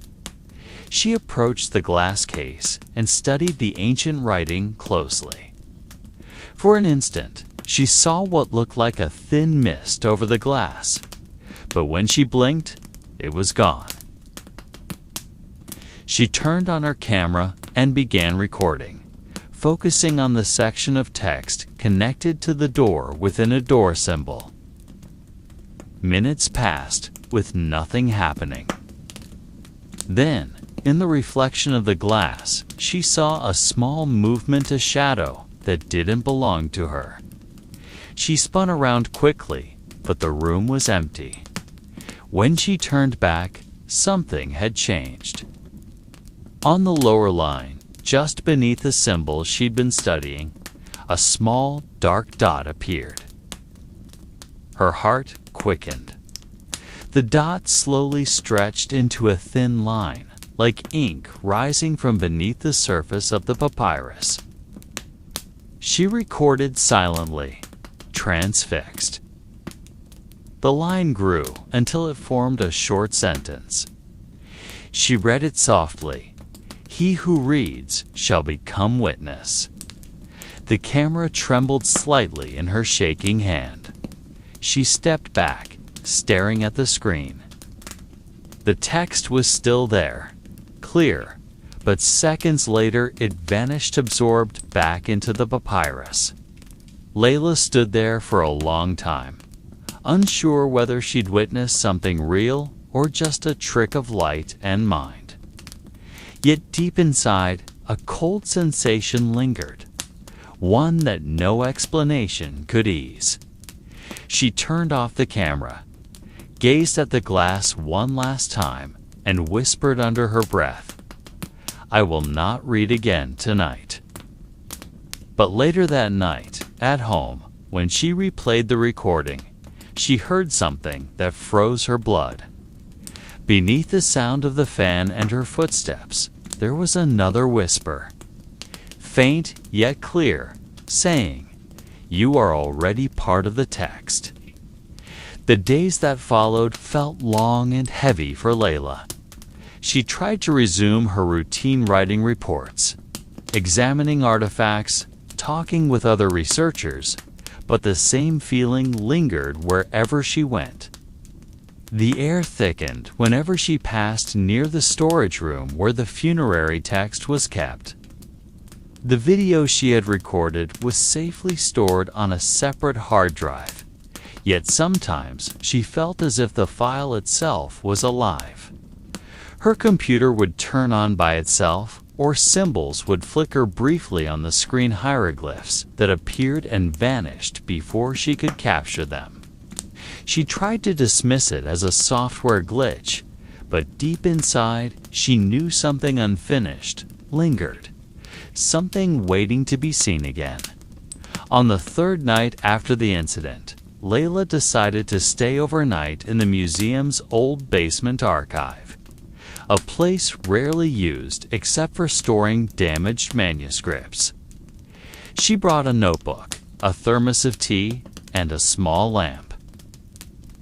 She approached the glass case and studied the ancient writing closely. For an instant, she saw what looked like a thin mist over the glass, but when she blinked, it was gone. She turned on her camera and began recording, focusing on the section of text connected to the door within a door symbol. Minutes passed with nothing happening. Then, in the reflection of the glass, she saw a small movement, a shadow that didn't belong to her. She spun around quickly, but the room was empty. When she turned back, something had changed. On the lower line, just beneath the symbol she'd been studying, A small, dark dot appeared. Her heart quickened. The dot slowly stretched into a thin line, like ink rising from beneath the surface of the papyrus. She recorded silently, transfixed. The line grew until it formed a short sentence. She read it softly. "He who reads shall become witness." The camera trembled slightly in her shaking hand. She stepped back, staring at the screen. The text was still there, clear, but seconds later it vanished, absorbed back into the papyrus. Layla stood there for a long time, unsure whether she'd witnessed something real or just a trick of light and mind. Yet deep inside, a cold sensation lingered, one that no explanation could ease. She turned off the camera, gazed at the glass one last time, and whispered under her breath, "I will not read again tonight." But later that night, at home, when she replayed the recording, she heard something that froze her blood. Beneath the sound of the fan and her footsteps, there was another whisper, faint yet clear, saying, "You are already part of the text." The days that followed felt long and heavy for Layla. She tried to resume her routine writing reports, examining artifacts, talking with other researchers, but the same feeling lingered wherever she went. The air thickened whenever she passed near the storage room where the funerary text was kept. The video she had recorded was safely stored on a separate hard drive, yet sometimes she felt as if the file itself was alive. Her computer would turn on by itself, or symbols would flicker briefly on the screen, hieroglyphs that appeared and vanished before she could capture them. She tried to dismiss it as a software glitch, but deep inside she knew something unfinished lingered, something waiting to be seen again. On the third night after the incident, Layla decided to stay overnight in the museum's old basement archive, a place rarely used except for storing damaged manuscripts. She brought a notebook, a thermos of tea, and a small lamp.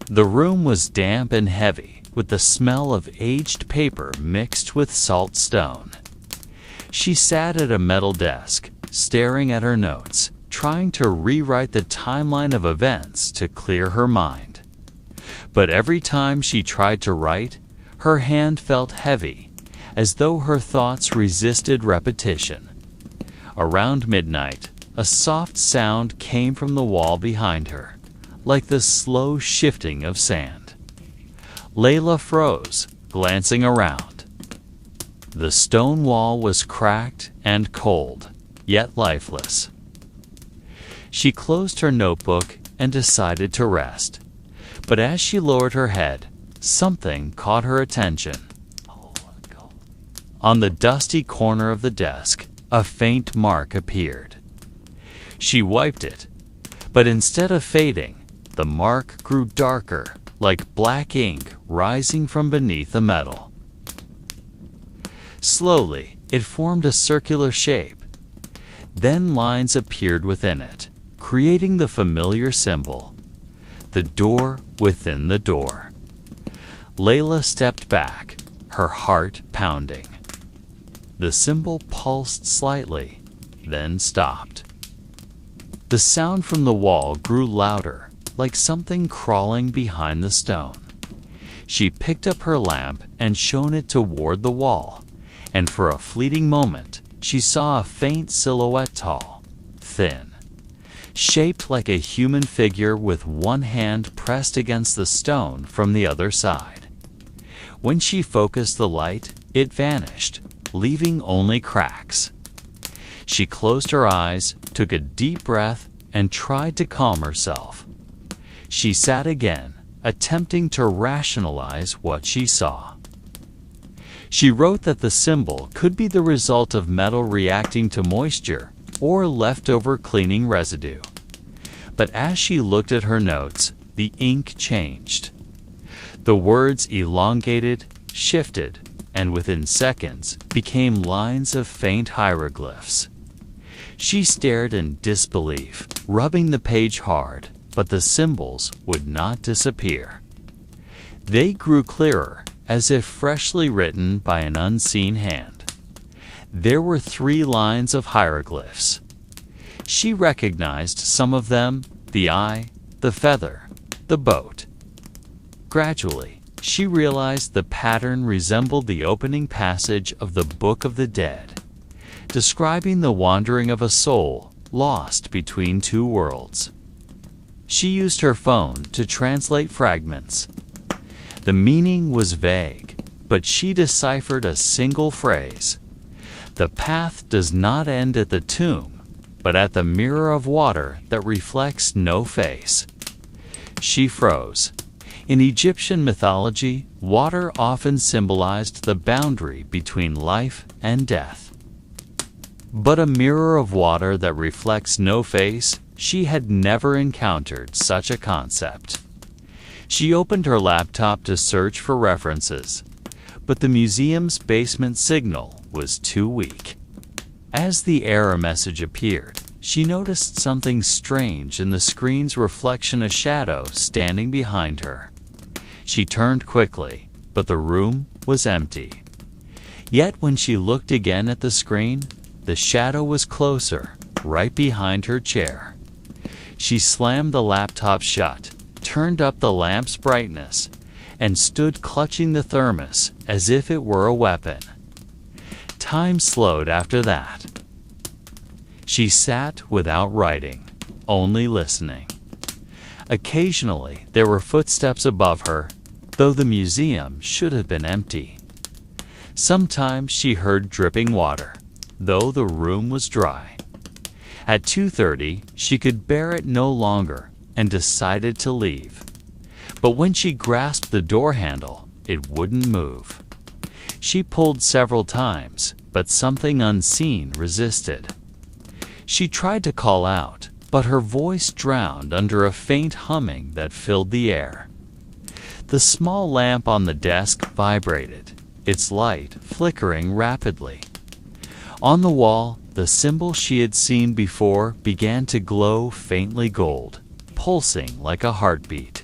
The room was damp and heavy, with the smell of aged paper mixed with salt stone. She sat at a metal desk, staring at her notes, trying to rewrite the timeline of events to clear her mind. But every time she tried to write, her hand felt heavy, as though her thoughts resisted repetition. Around midnight, a soft sound came from the wall behind her, like the slow shifting of sand. Layla froze, glancing around. The stone wall was cracked and cold, yet lifeless. She closed her notebook and decided to rest, but as she lowered her head, something caught her attention. On the dusty corner of the desk, a faint mark appeared. She wiped it, but instead of fading, the mark grew darker, like black ink rising from beneath the metal. Slowly, it formed a circular shape. Then lines appeared within it, creating the familiar symbol, the door within the door. Layla stepped back, her heart pounding. The symbol pulsed slightly, then stopped. The sound from the wall grew louder, like something crawling behind the stone. She picked up her lamp and shone it toward the wall, and for a fleeting moment, she saw a faint silhouette, tall, thin, shaped like a human figure with one hand pressed against the stone from the other side. When she focused the light, it vanished, leaving only cracks. She closed her eyes, took a deep breath, and tried to calm herself. She sat again, attempting to rationalize what she saw. She wrote that the symbol could be the result of metal reacting to moisture, or leftover cleaning residue. But as she looked at her notes, the ink changed. The words elongated, shifted, and within seconds became lines of faint hieroglyphs. She stared in disbelief, rubbing the page hard, but the symbols would not disappear. They grew clearer, as if freshly written by an unseen hand. There were 3 lines of hieroglyphs. She recognized some of them: the eye, the feather, the boat. Gradually, she realized the pattern resembled the opening passage of the Book of the Dead, describing the wandering of a soul lost between 2 worlds. She used her phone to translate fragments. The meaning was vague, but she deciphered a single phrase: "The path does not end at the tomb, but at the mirror of water that reflects no face." She froze. In Egyptian mythology, water often symbolized the boundary between life and death. But a mirror of water that reflects no face, she had never encountered such a concept. She opened her laptop to search for references, but the museum's basement signal was too weak. As the error message appeared, she noticed something strange in the screen's reflection: a shadow standing behind her. She turned quickly, but the room was empty. Yet when she looked again at the screen, the shadow was closer, right behind her chair. She slammed the laptop shut, turned up the lamp's brightness, and stood clutching the thermos as if it were a weapon. Time slowed after that. She sat without writing, only listening. Occasionally, there were footsteps above her, though the museum should have been empty. Sometimes she heard dripping water, though the room was dry. At 2:30, she could bear it no longer and decided to leave. But when she grasped the door handle, it wouldn't move. She pulled several times, but something unseen resisted. She tried to call out, but her voice drowned under a faint humming that filled the air. The small lamp on the desk vibrated, its light flickering rapidly. On the wall, the symbol she had seen before began to glow faintly gold, pulsing like a heartbeat.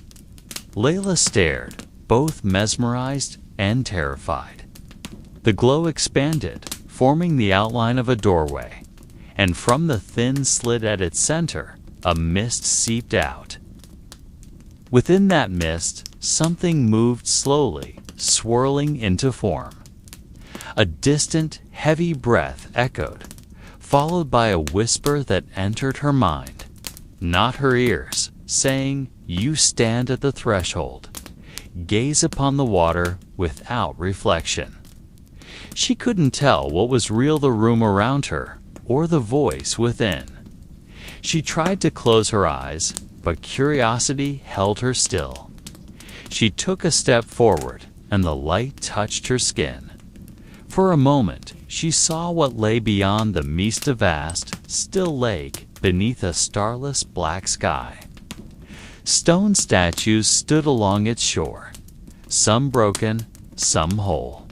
Layla stared, both mesmerized and terrified. The glow expanded, forming the outline of a doorway, and from the thin slit at its center, a mist seeped out. Within that mist, something moved slowly, swirling into form. A distant, heavy breath echoed, followed by a whisper that entered her mind, not her ears, saying, "You stand at the threshold. Gaze upon the water without reflection." She couldn't tell what was real: the room around her, or the voice within. She tried to close her eyes, but curiosity held her still. She took a step forward, and the light touched her skin. For a moment, she saw what lay beyond the Mista vast, still lake beneath a starless black sky. Stone statues stood along its shore, some broken, some whole.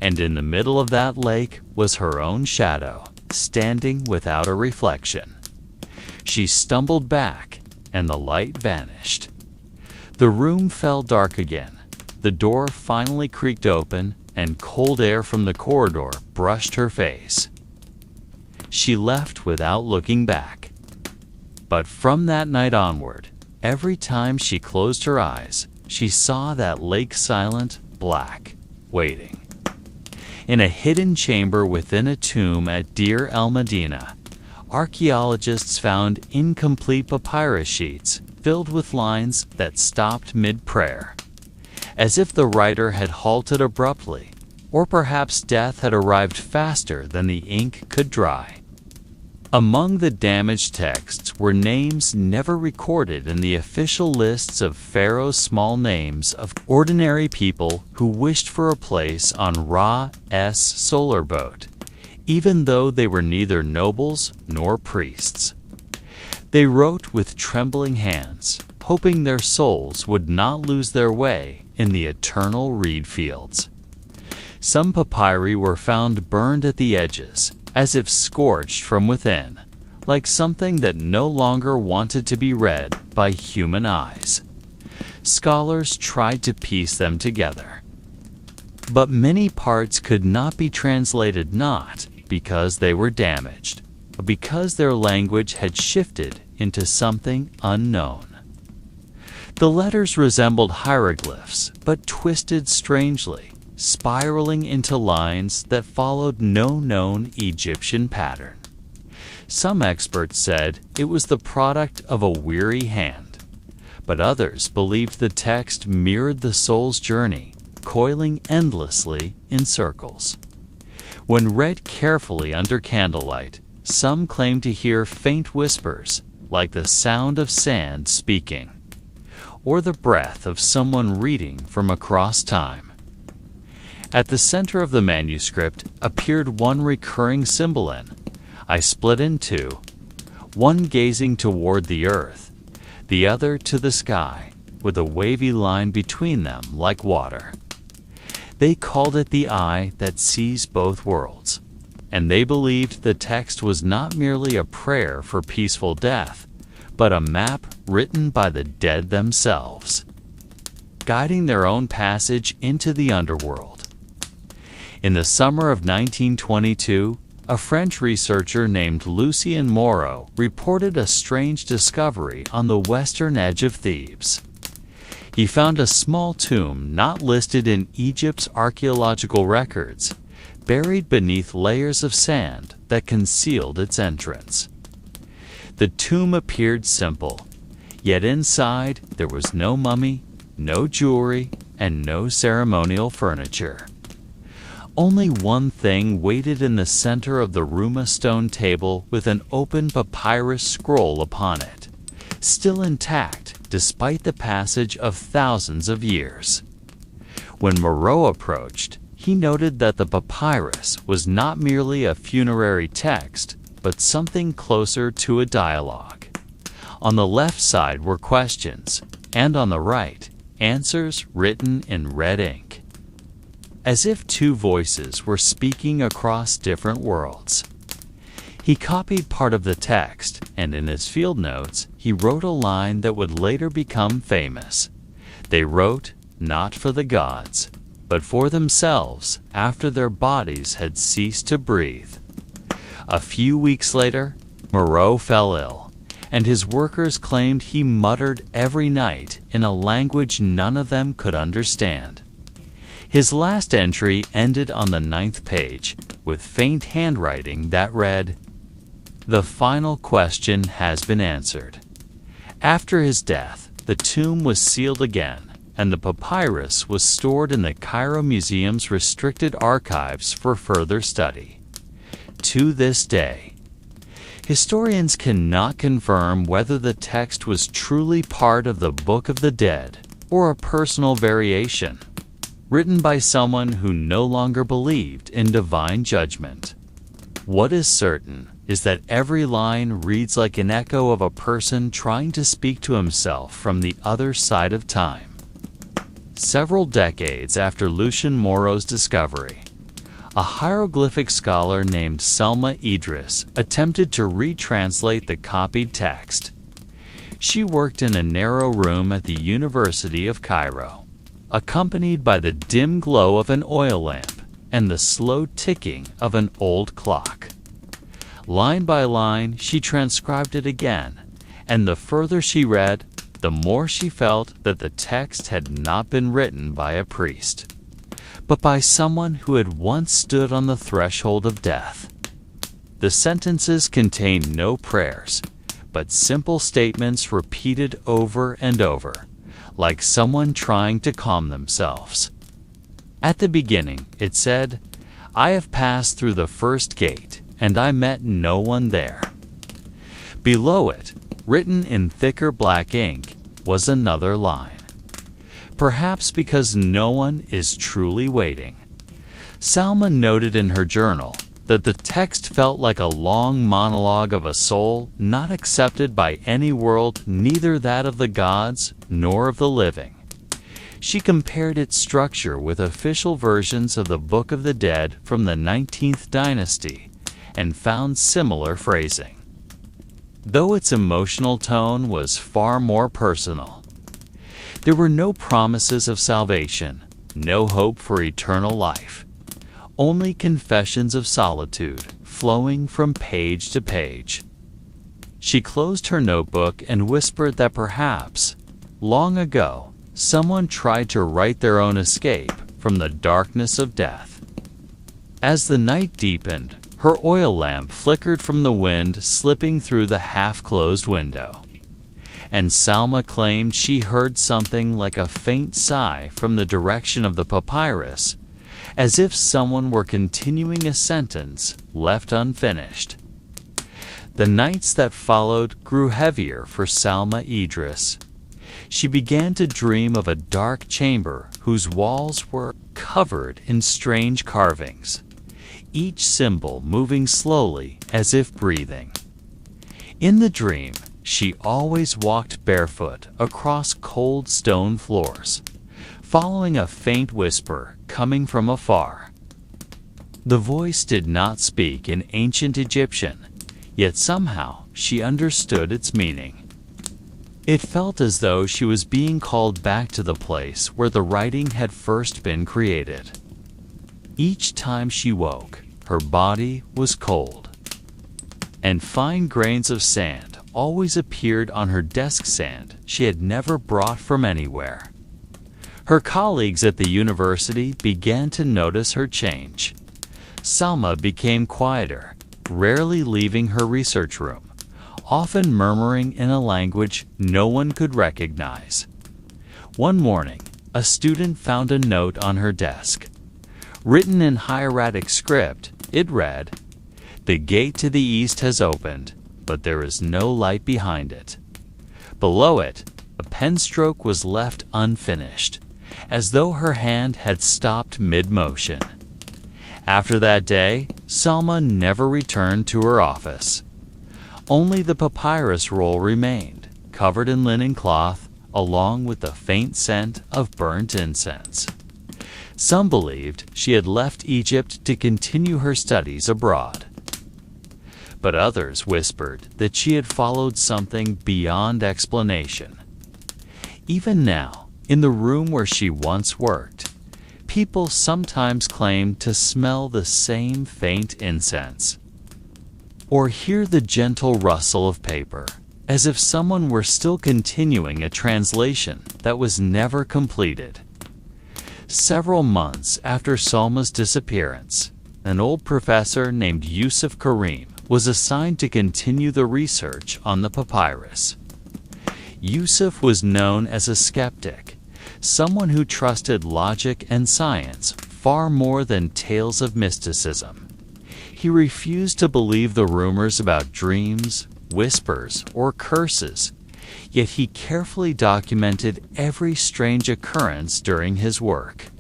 And in the middle of that lake was her own shadow, standing without a reflection. She stumbled back, and the light vanished. The room fell dark again. The door finally creaked open, and cold air from the corridor brushed her face. She left without looking back. But from that night onward, every time she closed her eyes, she saw that lake silent, black, waiting. In a hidden chamber within a tomb at Deir el-Medina, archaeologists found incomplete papyrus sheets filled with lines that stopped mid-prayer, as if the writer had halted abruptly, or perhaps death had arrived faster than the ink could dry. Among the damaged texts were names never recorded in the official lists of Pharaoh's small names of ordinary people who wished for a place on Ra-'s solar boat, even though they were neither nobles nor priests. They wrote with trembling hands, hoping their souls would not lose their way in the eternal reed fields. Some papyri were found burned at the edges, as if scorched from within, like something that no longer wanted to be read by human eyes. Scholars tried to piece them together, but many parts could not be translated, not because they were damaged, but because their language had shifted into something unknown. The letters resembled hieroglyphs, but twisted strangely, spiraling into lines that followed no known Egyptian pattern. Some experts said it was the product of a weary hand, but others believed the text mirrored the soul's journey, coiling endlessly in circles. When read carefully under candlelight, some claimed to hear faint whispers, like the sound of sand speaking, or the breath of someone reading from across time. At the center of the manuscript appeared one recurring symbolon, I split in two, one gazing toward the earth, the other to the sky, with a wavy line between them like water. They called it the eye that sees both worlds, and they believed the text was not merely a prayer for peaceful death, but a map written by the dead themselves, guiding their own passage into the underworld. In the summer of 1922, a French researcher named Lucien Moreau reported a strange discovery on the western edge of Thebes. He found a small tomb not listed in Egypt's archaeological records, buried beneath layers of sand that concealed its entrance. The tomb appeared simple, yet inside there was no mummy, no jewelry, and no ceremonial furniture. Only one thing waited in the center of the Ruma stone table with an open papyrus scroll upon it, still intact despite the passage of thousands of years. When Moreau approached, he noted that the papyrus was not merely a funerary text, but something closer to a dialogue. On the left side were questions, and on the right, answers written in red ink, as if two voices were speaking across different worlds. He copied part of the text, and in his field notes, he wrote a line that would later become famous. They wrote, not for the gods, but for themselves after their bodies had ceased to breathe. A few weeks later, Moreau fell ill, and his workers claimed he muttered every night in a language none of them could understand. His last entry ended on the 9th page, with faint handwriting that read, "The final question has been answered." After his death, the tomb was sealed again, and the papyrus was stored in the Cairo Museum's restricted archives for further study. To this day, historians cannot confirm whether the text was truly part of the Book of the Dead or a personal variation, written by someone who no longer believed in divine judgment. What is certain is that every line reads like an echo of a person trying to speak to himself from the other side of time. Several decades after Lucien Moreau's discovery, a hieroglyphic scholar named Selma Idris attempted to retranslate the copied text. She worked in a narrow room at the University of Cairo, accompanied by the dim glow of an oil lamp and the slow ticking of an old clock. Line by line, she transcribed it again, and the further she read, the more she felt that the text had not been written by a priest, but by someone who had once stood on the threshold of death. The sentences contained no prayers, but simple statements repeated over and over, like someone trying to calm themselves. At the beginning, it said, "I have passed through the first gate, and I met no one there." Below it, written in thicker black ink, was another line. Perhaps because no one is truly waiting. Salma noted in her journal, that the text felt like a long monologue of a soul not accepted by any world, neither that of the gods nor of the living. She compared its structure with official versions of the Book of the Dead from the 19th dynasty and found similar phrasing, though its emotional tone was far more personal. There were no promises of salvation, no hope for eternal life, only confessions of solitude flowing from page to page. She closed her notebook and whispered that perhaps, long ago, someone tried to write their own escape from the darkness of death. As the night deepened, her oil lamp flickered from the wind slipping through the half-closed window, and Salma claimed she heard something like a faint sigh from the direction of the papyrus, as if someone were continuing a sentence left unfinished. The nights that followed grew heavier for Salma Idris. She began to dream of a dark chamber whose walls were covered in strange carvings, each symbol moving slowly as if breathing. In the dream, she always walked barefoot across cold stone floors, following a faint whisper coming from afar. The voice did not speak in ancient Egyptian, yet somehow she understood its meaning. It felt as though she was being called back to the place where the writing had first been created. Each time she woke, her body was cold, and fine grains of sand always appeared on her desk, sand she had never brought from anywhere. Her colleagues at the university began to notice her change. Salma became quieter, rarely leaving her research room, often murmuring in a language no one could recognize. One morning, a student found a note on her desk. Written in hieratic script, it read, "The gate to the east has opened, but there is no light behind it." Below it, a pen stroke was left unfinished, as though her hand had stopped mid-motion. After that day, Salma never returned to her office. Only the papyrus roll remained, covered in linen cloth, along with the faint scent of burnt incense. Some believed she had left Egypt to continue her studies abroad, but others whispered that she had followed something beyond explanation. Even now, in the room where she once worked, people sometimes claimed to smell the same faint incense, or hear the gentle rustle of paper, as if someone were still continuing a translation that was never completed. Several months after Salma's disappearance, an old professor named Yusuf Karim was assigned to continue the research on the papyrus. Yusuf was known as a skeptic, someone who trusted logic and science far more than tales of mysticism. He refused to believe the rumors about dreams, whispers, or curses, yet he carefully documented every strange occurrence during his work.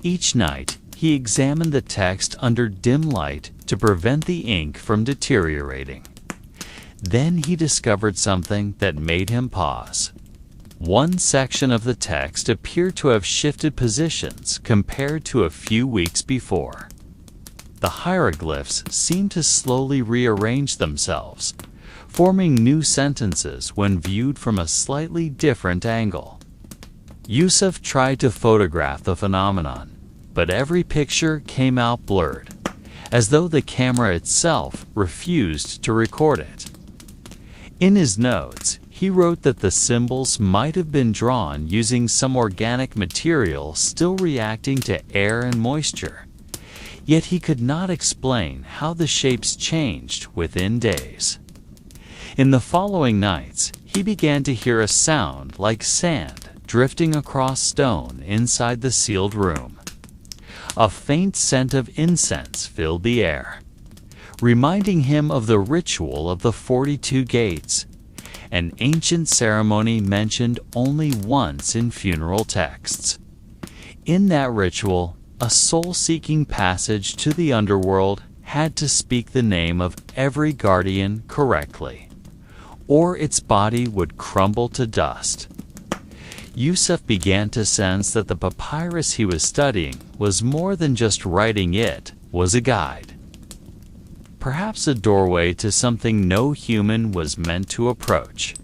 Each night, he examined the text under dim light to prevent the ink from deteriorating. Then he discovered something that made him pause. One section of the text appeared to have shifted positions compared to a few weeks before. The hieroglyphs seemed to slowly rearrange themselves, forming new sentences when viewed from a slightly different angle. Yusuf tried to photograph the phenomenon, but every picture came out blurred, as though the camera itself refused to record it. In his notes, he wrote that the symbols might have been drawn using some organic material still reacting to air and moisture, yet he could not explain how the shapes changed within days. In the following nights, he began to hear a sound like sand drifting across stone inside the sealed room. A faint scent of incense filled the air, reminding him of the ritual of the 42 gates, an ancient ceremony mentioned only once in funeral texts. In that ritual, a soul-seeking passage to the underworld had to speak the name of every guardian correctly, or its body would crumble to dust. Yusuf began to sense that the papyrus he was studying was more than just writing. It was a guide. Perhaps a doorway to something no human was meant to approach.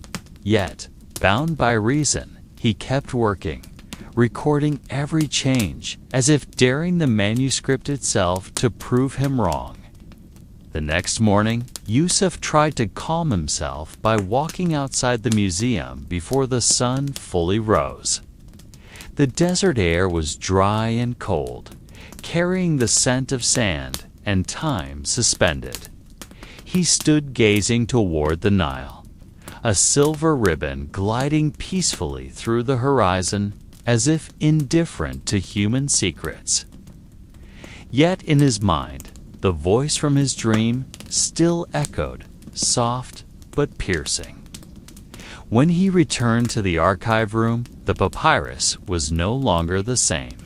Yet, bound by reason, he kept working, recording every change, as if daring the manuscript itself to prove him wrong. The next morning, Yusuf tried to calm himself by walking outside the museum before the sun fully rose. The desert air was dry and cold, carrying the scent of sand and time suspended. He stood gazing toward the Nile, a silver ribbon gliding peacefully through the horizon as if indifferent to human secrets. Yet in his mind, the voice from his dream still echoed, soft but piercing. When he returned to the archive room, the papyrus was no longer the same.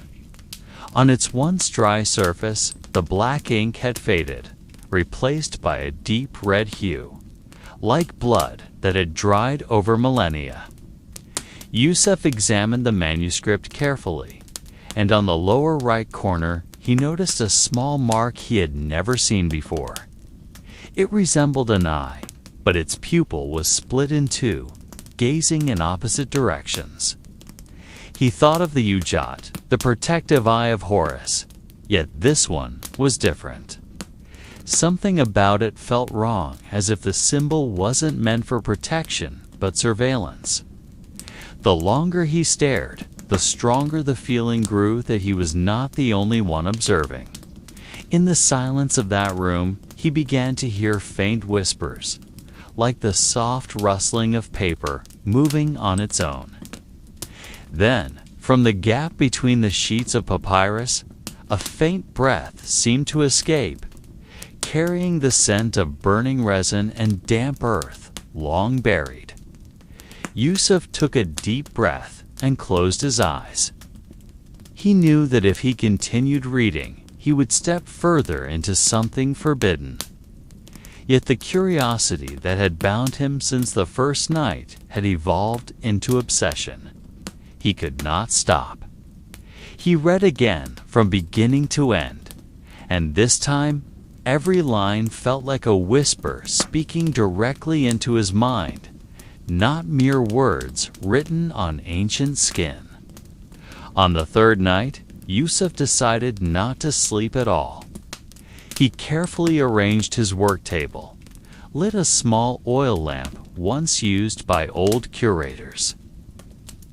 On its once dry surface, the black ink had faded, replaced by a deep red hue, like blood that had dried over millennia. Yusuf examined the manuscript carefully, and on the lower right corner he noticed a small mark he had never seen before. It resembled an eye, but its pupil was split in two, gazing in opposite directions. He thought of the Ujat, the protective eye of Horus, yet this one was different. Something about it felt wrong, as if the symbol wasn't meant for protection, but surveillance. The longer he stared, the stronger the feeling grew that he was not the only one observing. In the silence of that room, he began to hear faint whispers, like the soft rustling of paper moving on its own. Then, from the gap between the sheets of papyrus, a faint breath seemed to escape, carrying the scent of burning resin and damp earth long buried. Yusuf took a deep breath and closed his eyes. He knew that if he continued reading, he would step further into something forbidden. Yet the curiosity that had bound him since the first night had evolved into obsession. He could not stop. He read again from beginning to end, and this time every line felt like a whisper speaking directly into his mind, not mere words written on ancient skin. On the third night, Yusuf decided not to sleep at all. He carefully arranged his work table, lit a small oil lamp once used by old curators,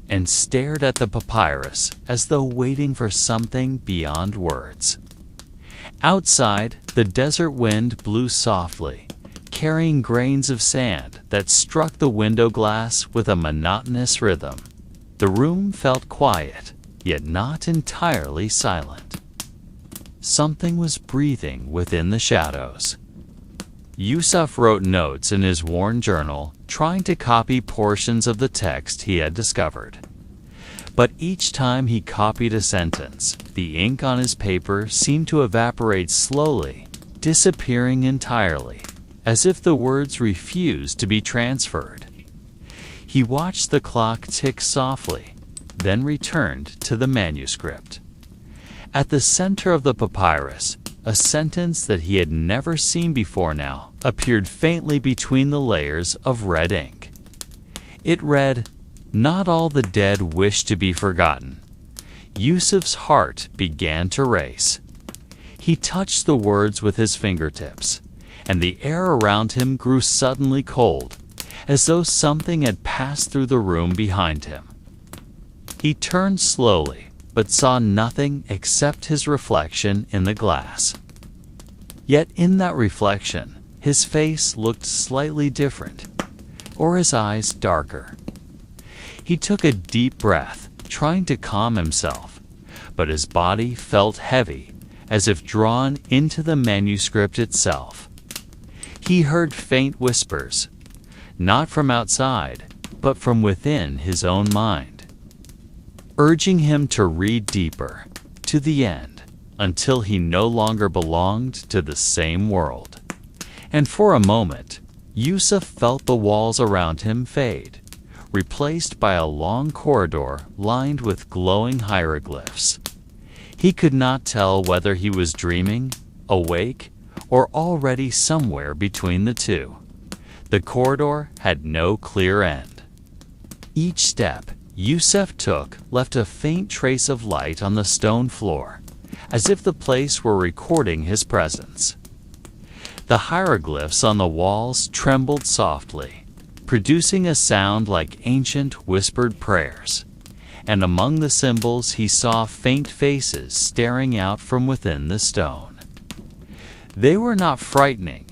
and stared at the papyrus as though waiting for something beyond words. Outside, the desert wind blew softly, carrying grains of sand that struck the window glass with a monotonous rhythm. The room felt quiet, yet not entirely silent. Something was breathing within the shadows. Yusuf wrote notes in his worn journal, trying to copy portions of the text he had discovered. But each time he copied a sentence, the ink on his paper seemed to evaporate slowly, disappearing entirely, as if the words refused to be transferred. He watched the clock tick softly, then returned to the manuscript. At the center of the papyrus, a sentence that he had never seen before now appeared faintly between the layers of red ink. It read, "Not all the dead wish to be forgotten." Yusuf's heart began to race. He touched the words with his fingertips, and the air around him grew suddenly cold, as though something had passed through the room behind him. He turned slowly, but saw nothing except his reflection in the glass. Yet in that reflection, his face looked slightly different, or his eyes darker. He took a deep breath, trying to calm himself, but his body felt heavy, as if drawn into the manuscript itself. He heard faint whispers, not from outside, but from within his own mind, urging him to read deeper, to the end, until he no longer belonged to the same world. And for a moment, Yusuf felt the walls around him fade, replaced by a long corridor lined with glowing hieroglyphs. He could not tell whether he was dreaming, awake, or already somewhere between the two. The corridor had no clear end. Each step Yusuf took left a faint trace of light on the stone floor, as if the place were recording his presence. The hieroglyphs on the walls trembled softly, producing a sound like ancient whispered prayers, and among the symbols he saw faint faces staring out from within the stone. They were not frightening,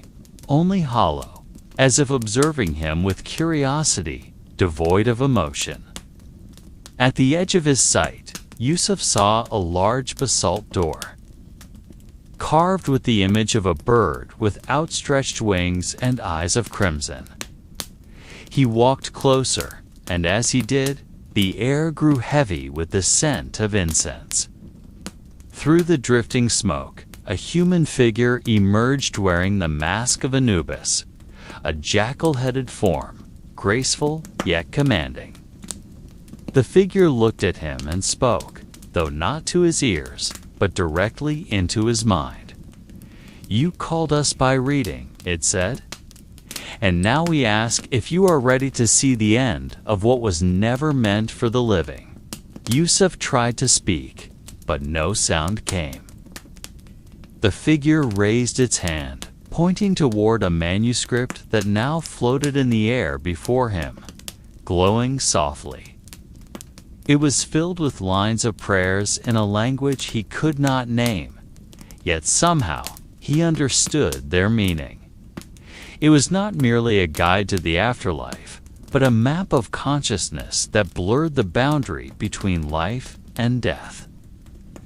only hollow, as if observing him with curiosity, devoid of emotion. At the edge of his sight, Yusuf saw a large basalt door, carved with the image of a bird with outstretched wings and eyes of crimson. He walked closer, and as he did, the air grew heavy with the scent of incense. Through the drifting smoke, a human figure emerged wearing the mask of Anubis, a jackal-headed form, graceful yet commanding. The figure looked at him and spoke, though not to his ears, but directly into his mind. "You called us by reading," it said, "and now we ask if you are ready to see the end of what was never meant for the living." Yusuf tried to speak, but no sound came. The figure raised its hand, pointing toward a manuscript that now floated in the air before him, glowing softly. It was filled with lines of prayers in a language he could not name, yet somehow he understood their meaning. It was not merely a guide to the afterlife, but a map of consciousness that blurred the boundary between life and death.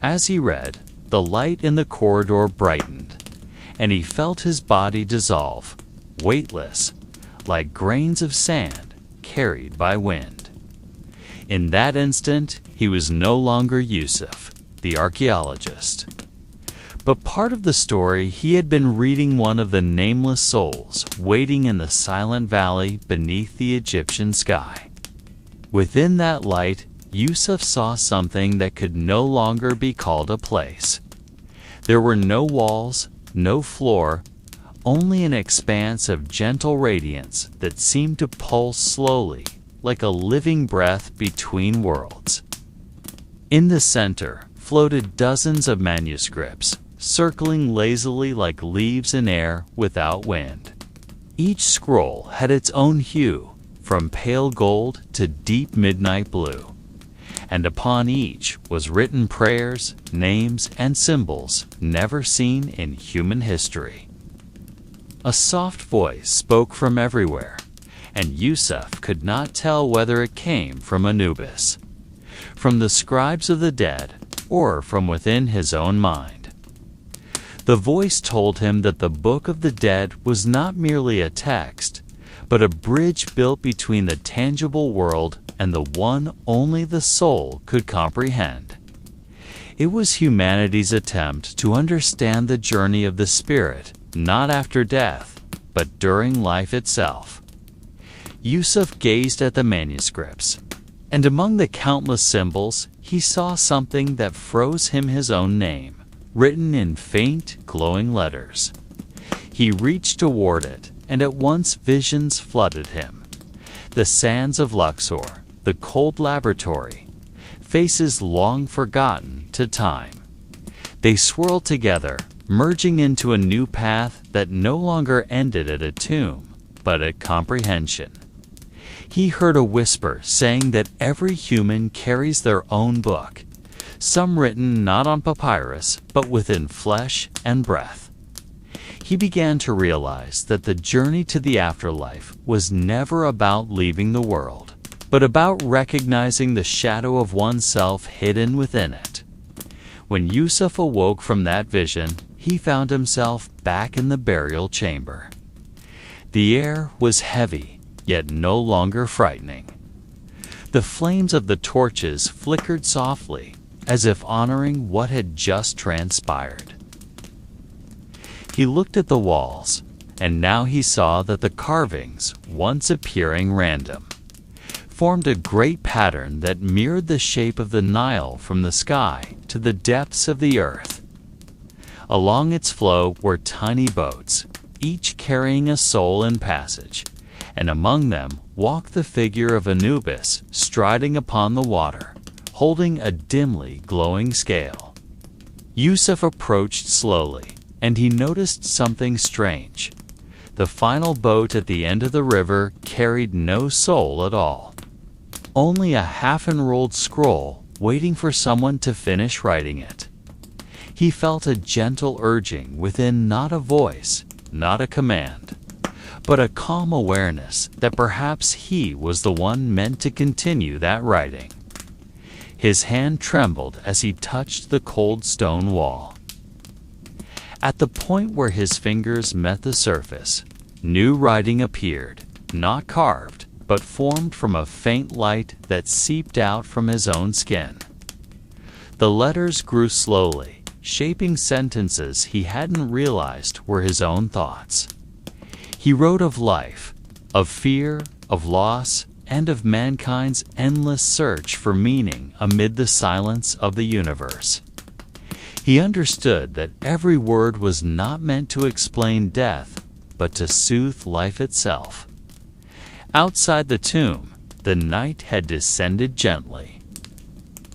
As he read, the light in the corridor brightened, and he felt his body dissolve, weightless, like grains of sand carried by wind. In that instant, he was no longer Yusuf, the archaeologist, but part of the story he had been reading, one of the nameless souls waiting in the silent valley beneath the Egyptian sky. Within that light, Yusuf saw something that could no longer be called a place. There were no walls, no floor, only an expanse of gentle radiance that seemed to pulse slowly, like a living breath between worlds. In the center floated dozens of manuscripts, circling lazily like leaves in air without wind. Each scroll had its own hue, from pale gold to deep midnight blue, and upon each was written prayers, names, and symbols never seen in human history. A soft voice spoke from everywhere, and Yusuf could not tell whether it came from Anubis, from the scribes of the dead, or from within his own mind. The voice told him that the Book of the Dead was not merely a text, but a bridge built between the tangible world and the one only the soul could comprehend. It was humanity's attempt to understand the journey of the spirit, not after death, but during life itself. Yusuf gazed at the manuscripts, and among the countless symbols, he saw something that froze him: his own name, written in faint, glowing letters. He reached toward it, and at once visions flooded him. The sands of Luxor, the cold laboratory, faces long forgotten to time. They swirled together, merging into a new path that no longer ended at a tomb, but at comprehension. He heard a whisper saying that every human carries their own book, some written not on papyrus, but within flesh and breath. He began to realize that the journey to the afterlife was never about leaving the world, but about recognizing the shadow of oneself hidden within it. When Yusuf awoke from that vision, he found himself back in the burial chamber. The air was heavy, yet no longer frightening. The flames of the torches flickered softly, as if honoring what had just transpired. He looked at the walls, and now he saw that the carvings, once appearing random, formed a great pattern that mirrored the shape of the Nile from the sky to the depths of the earth. Along its flow were tiny boats, each carrying a soul in passage, and among them walked the figure of Anubis striding upon the water, holding a dimly glowing scale. Yusuf approached slowly, and he noticed something strange. The final boat at the end of the river carried no soul at all, only a half-unrolled scroll waiting for someone to finish writing it. He felt a gentle urging within, not a voice, not a command, but a calm awareness that perhaps he was the one meant to continue that writing. His hand trembled as he touched the cold stone wall. At the point where his fingers met the surface, new writing appeared, not carved, but formed from a faint light that seeped out from his own skin. The letters grew slowly, shaping sentences he hadn't realized were his own thoughts. He wrote of life, of fear, of loss, and of mankind's endless search for meaning amid the silence of the universe. He understood that every word was not meant to explain death, but to soothe life itself. Outside the tomb, the night had descended gently.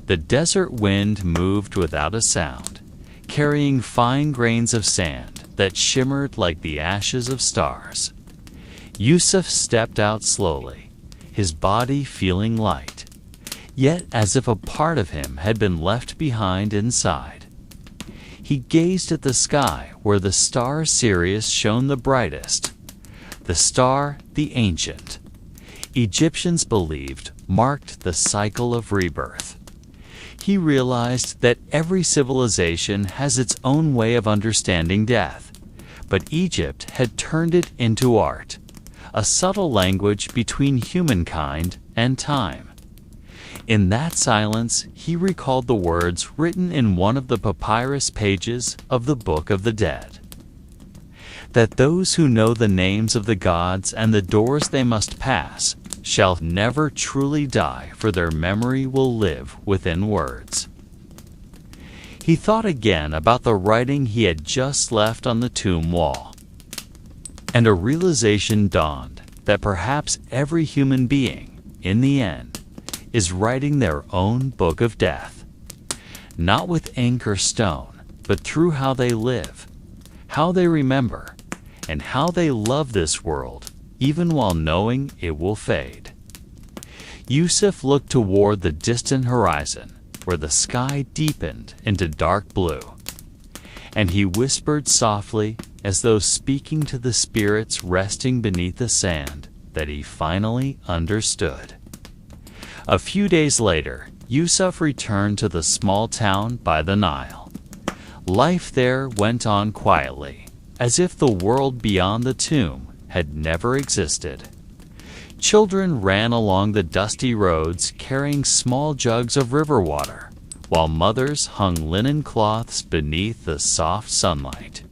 The desert wind moved without a sound, carrying fine grains of sand that shimmered like the ashes of stars. Yusuf stepped out slowly, his body feeling light, yet as if a part of him had been left behind inside. He gazed at the sky where the star Sirius shone the brightest, the star, the ancient, Egyptians believed marked the cycle of rebirth. He realized that every civilization has its own way of understanding death, but Egypt had turned it into art, a subtle language between humankind and time. In that silence, he recalled the words written in one of the papyrus pages of the Book of the Dead, that those who know the names of the gods and the doors they must pass shall never truly die, for their memory will live within words. He thought again about the writing he had just left on the tomb wall, and a realization dawned that perhaps every human being, in the end, is writing their own book of death, not with ink or stone, but through how they live, how they remember, and how they love this world, even while knowing it will fade. Yusuf looked toward the distant horizon, where the sky deepened into dark blue, and he whispered softly, as though speaking to the spirits resting beneath the sand, that he finally understood. A few days later, Yusuf returned to the small town by the Nile. Life there went on quietly, as if the world beyond the tomb had never existed. Children ran along the dusty roads carrying small jugs of river water, while mothers hung linen cloths beneath the soft sunlight.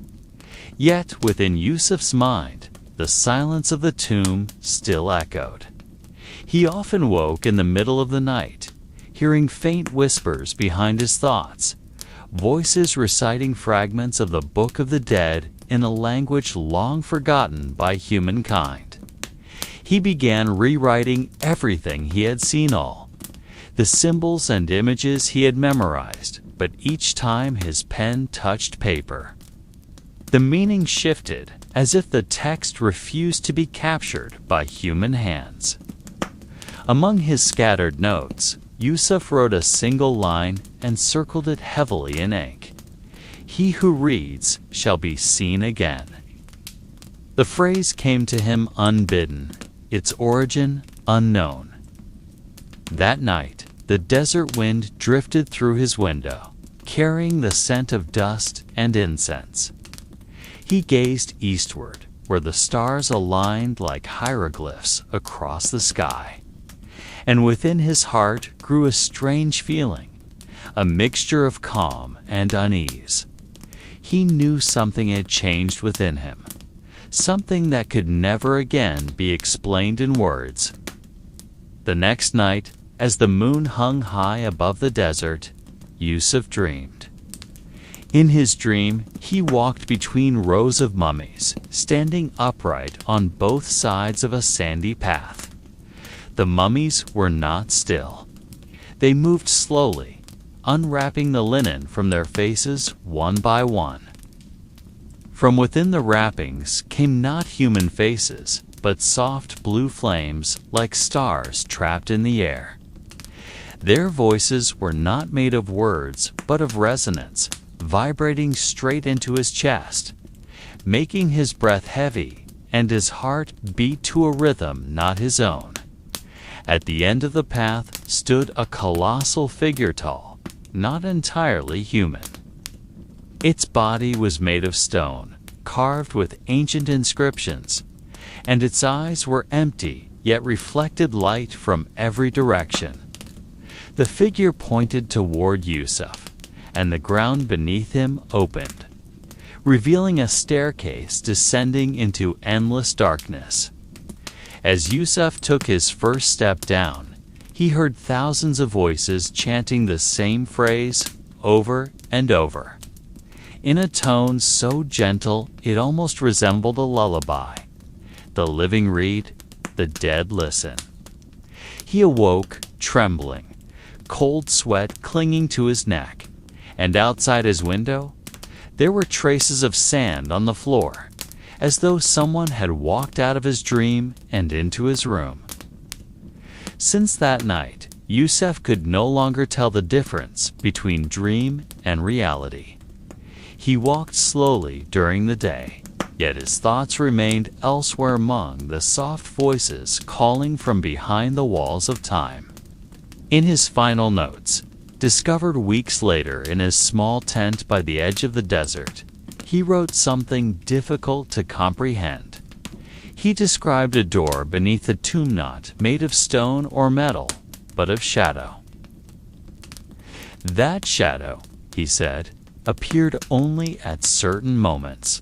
Yet within Yusuf's mind, the silence of the tomb still echoed. He often woke in the middle of the night, hearing faint whispers behind his thoughts, voices reciting fragments of the Book of the Dead in a language long forgotten by humankind. He began rewriting everything he had seen, all the symbols and images he had memorized, but each time his pen touched paper, the meaning shifted, as if the text refused to be captured by human hands. Among his scattered notes, Yusuf wrote a single line and circled it heavily in ink. "He who reads shall be seen again." The phrase came to him unbidden, its origin unknown. That night, the desert wind drifted through his window, carrying the scent of dust and incense. He gazed eastward, where the stars aligned like hieroglyphs across the sky. And within his heart grew a strange feeling, a mixture of calm and unease. He knew something had changed within him, something that could never again be explained in words. The next night, as the moon hung high above the desert, Yusuf dreamed. In his dream, he walked between rows of mummies, standing upright on both sides of a sandy path. The mummies were not still. They moved slowly, unwrapping the linen from their faces one by one. From within the wrappings came not human faces, but soft blue flames like stars trapped in the air. Their voices were not made of words, but of resonance, vibrating straight into his chest, making his breath heavy and his heart beat to a rhythm not his own. At the end of the path stood a colossal figure, tall, not entirely human. Its body was made of stone, carved with ancient inscriptions, and its eyes were empty, yet reflected light from every direction. The figure pointed toward Yusuf, and the ground beneath him opened, revealing a staircase descending into endless darkness. As Yusuf took his first step down, he heard thousands of voices chanting the same phrase over and over, in a tone so gentle it almost resembled a lullaby. The living read, the dead listen. He awoke, trembling, cold sweat clinging to his neck, and outside his window, there were traces of sand on the floor, as though someone had walked out of his dream and into his room. Since that night, Yusuf could no longer tell the difference between dream and reality. He walked slowly during the day, yet his thoughts remained elsewhere among the soft voices calling from behind the walls of time. In his final notes, discovered weeks later in his small tent by the edge of the desert, he wrote something difficult to comprehend. He described a door beneath a tomb not made of stone or metal, but of shadow. That shadow, he said, appeared only at certain moments,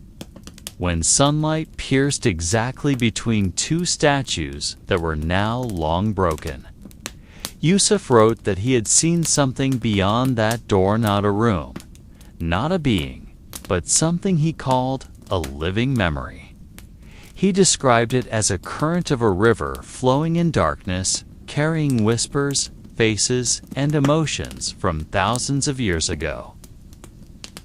when sunlight pierced exactly between two statues that were now long broken. Yusuf wrote that he had seen something beyond that door, not a room, not a being, but something he called a living memory. He described it as a current of a river flowing in darkness, carrying whispers, faces, and emotions from thousands of years ago.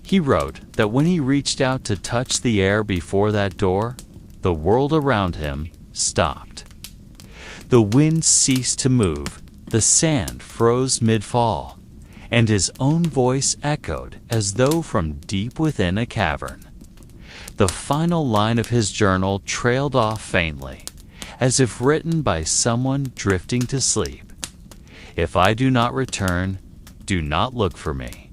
He wrote that when he reached out to touch the air before that door, the world around him stopped. The wind ceased to move, the sand froze mid-fall, and his own voice echoed as though from deep within a cavern. The final line of his journal trailed off faintly, as if written by someone drifting to sleep. "If I do not return, do not look for me.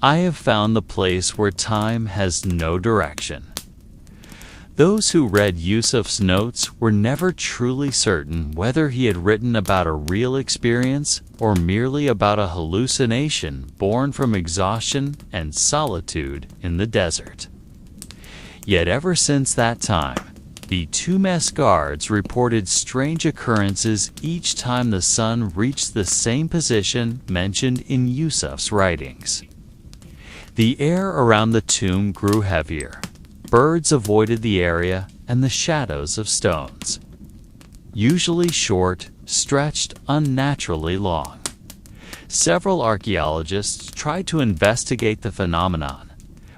I have found the place where time has no direction." Those who read Yusuf's notes were never truly certain whether he had written about a real experience or merely about a hallucination born from exhaustion and solitude in the desert. Yet ever since that time, the two mess guards reported strange occurrences each time the sun reached the same position mentioned in Yusuf's writings. The air around the tomb grew heavier. Birds avoided the area, and the shadows of stones, usually short, stretched unnaturally long. Several archaeologists tried to investigate the phenomenon,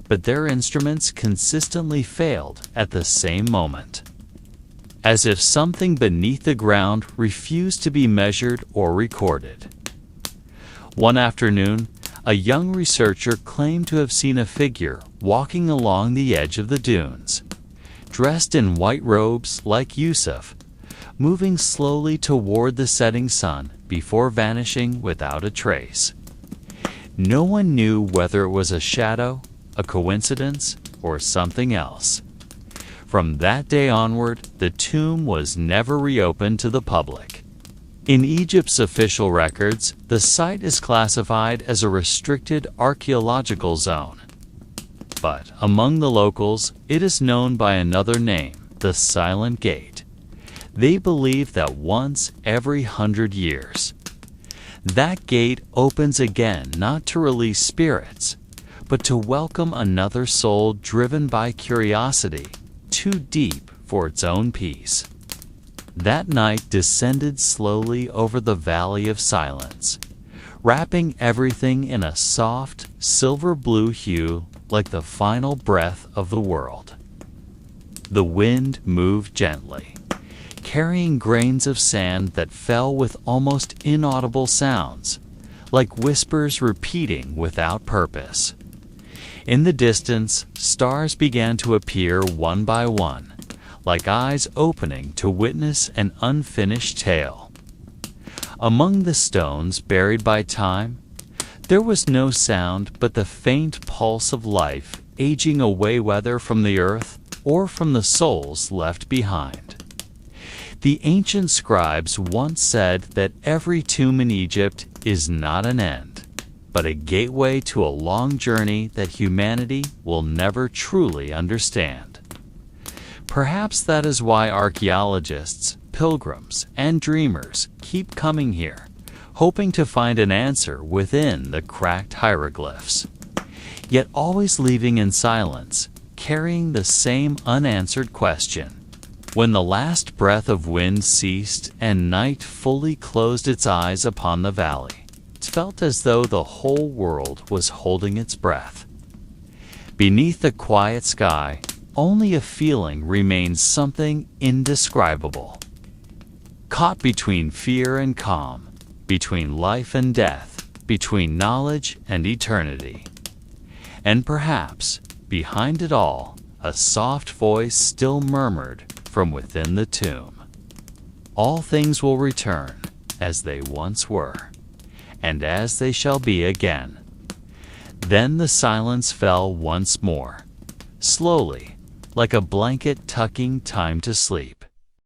but their instruments consistently failed at the same moment, as if something beneath the ground refused to be measured or recorded. One afternoon, a young researcher claimed to have seen a figure walking along the edge of the dunes, dressed in white robes like Yusuf, moving slowly toward the setting sun before vanishing without a trace. No one knew whether it was a shadow, a coincidence, or something else. From that day onward, the tomb was never reopened to the public. In Egypt's official records, the site is classified as a restricted archaeological zone. But among the locals, it is known by another name, the Silent Gate. They believe that once every 100 years, that gate opens again not to release spirits, but to welcome another soul driven by curiosity, too deep for its own peace. That night descended slowly over the Valley of Silence, wrapping everything in a soft, silver-blue hue like the final breath of the world. The wind moved gently, carrying grains of sand that fell with almost inaudible sounds, like whispers repeating without purpose. In the distance, stars began to appear one by one, like eyes opening to witness an unfinished tale. Among the stones buried by time, there was no sound but the faint pulse of life aging away, whether from the earth or from the souls left behind. The ancient scribes once said that every tomb in Egypt is not an end, but a gateway to a long journey that humanity will never truly understand. Perhaps that is why archaeologists, pilgrims, and dreamers keep coming here, hoping to find an answer within the cracked hieroglyphs, yet always leaving in silence, carrying the same unanswered question. When the last breath of wind ceased and night fully closed its eyes upon the valley, it felt as though the whole world was holding its breath. Beneath the quiet sky, only a feeling remains, something indescribable. Caught between fear and calm, between life and death, between knowledge and eternity. And perhaps, behind it all, a soft voice still murmured from within the tomb. All things will return as they once were, and as they shall be again. Then the silence fell once more, slowly, like a blanket tucking time to sleep.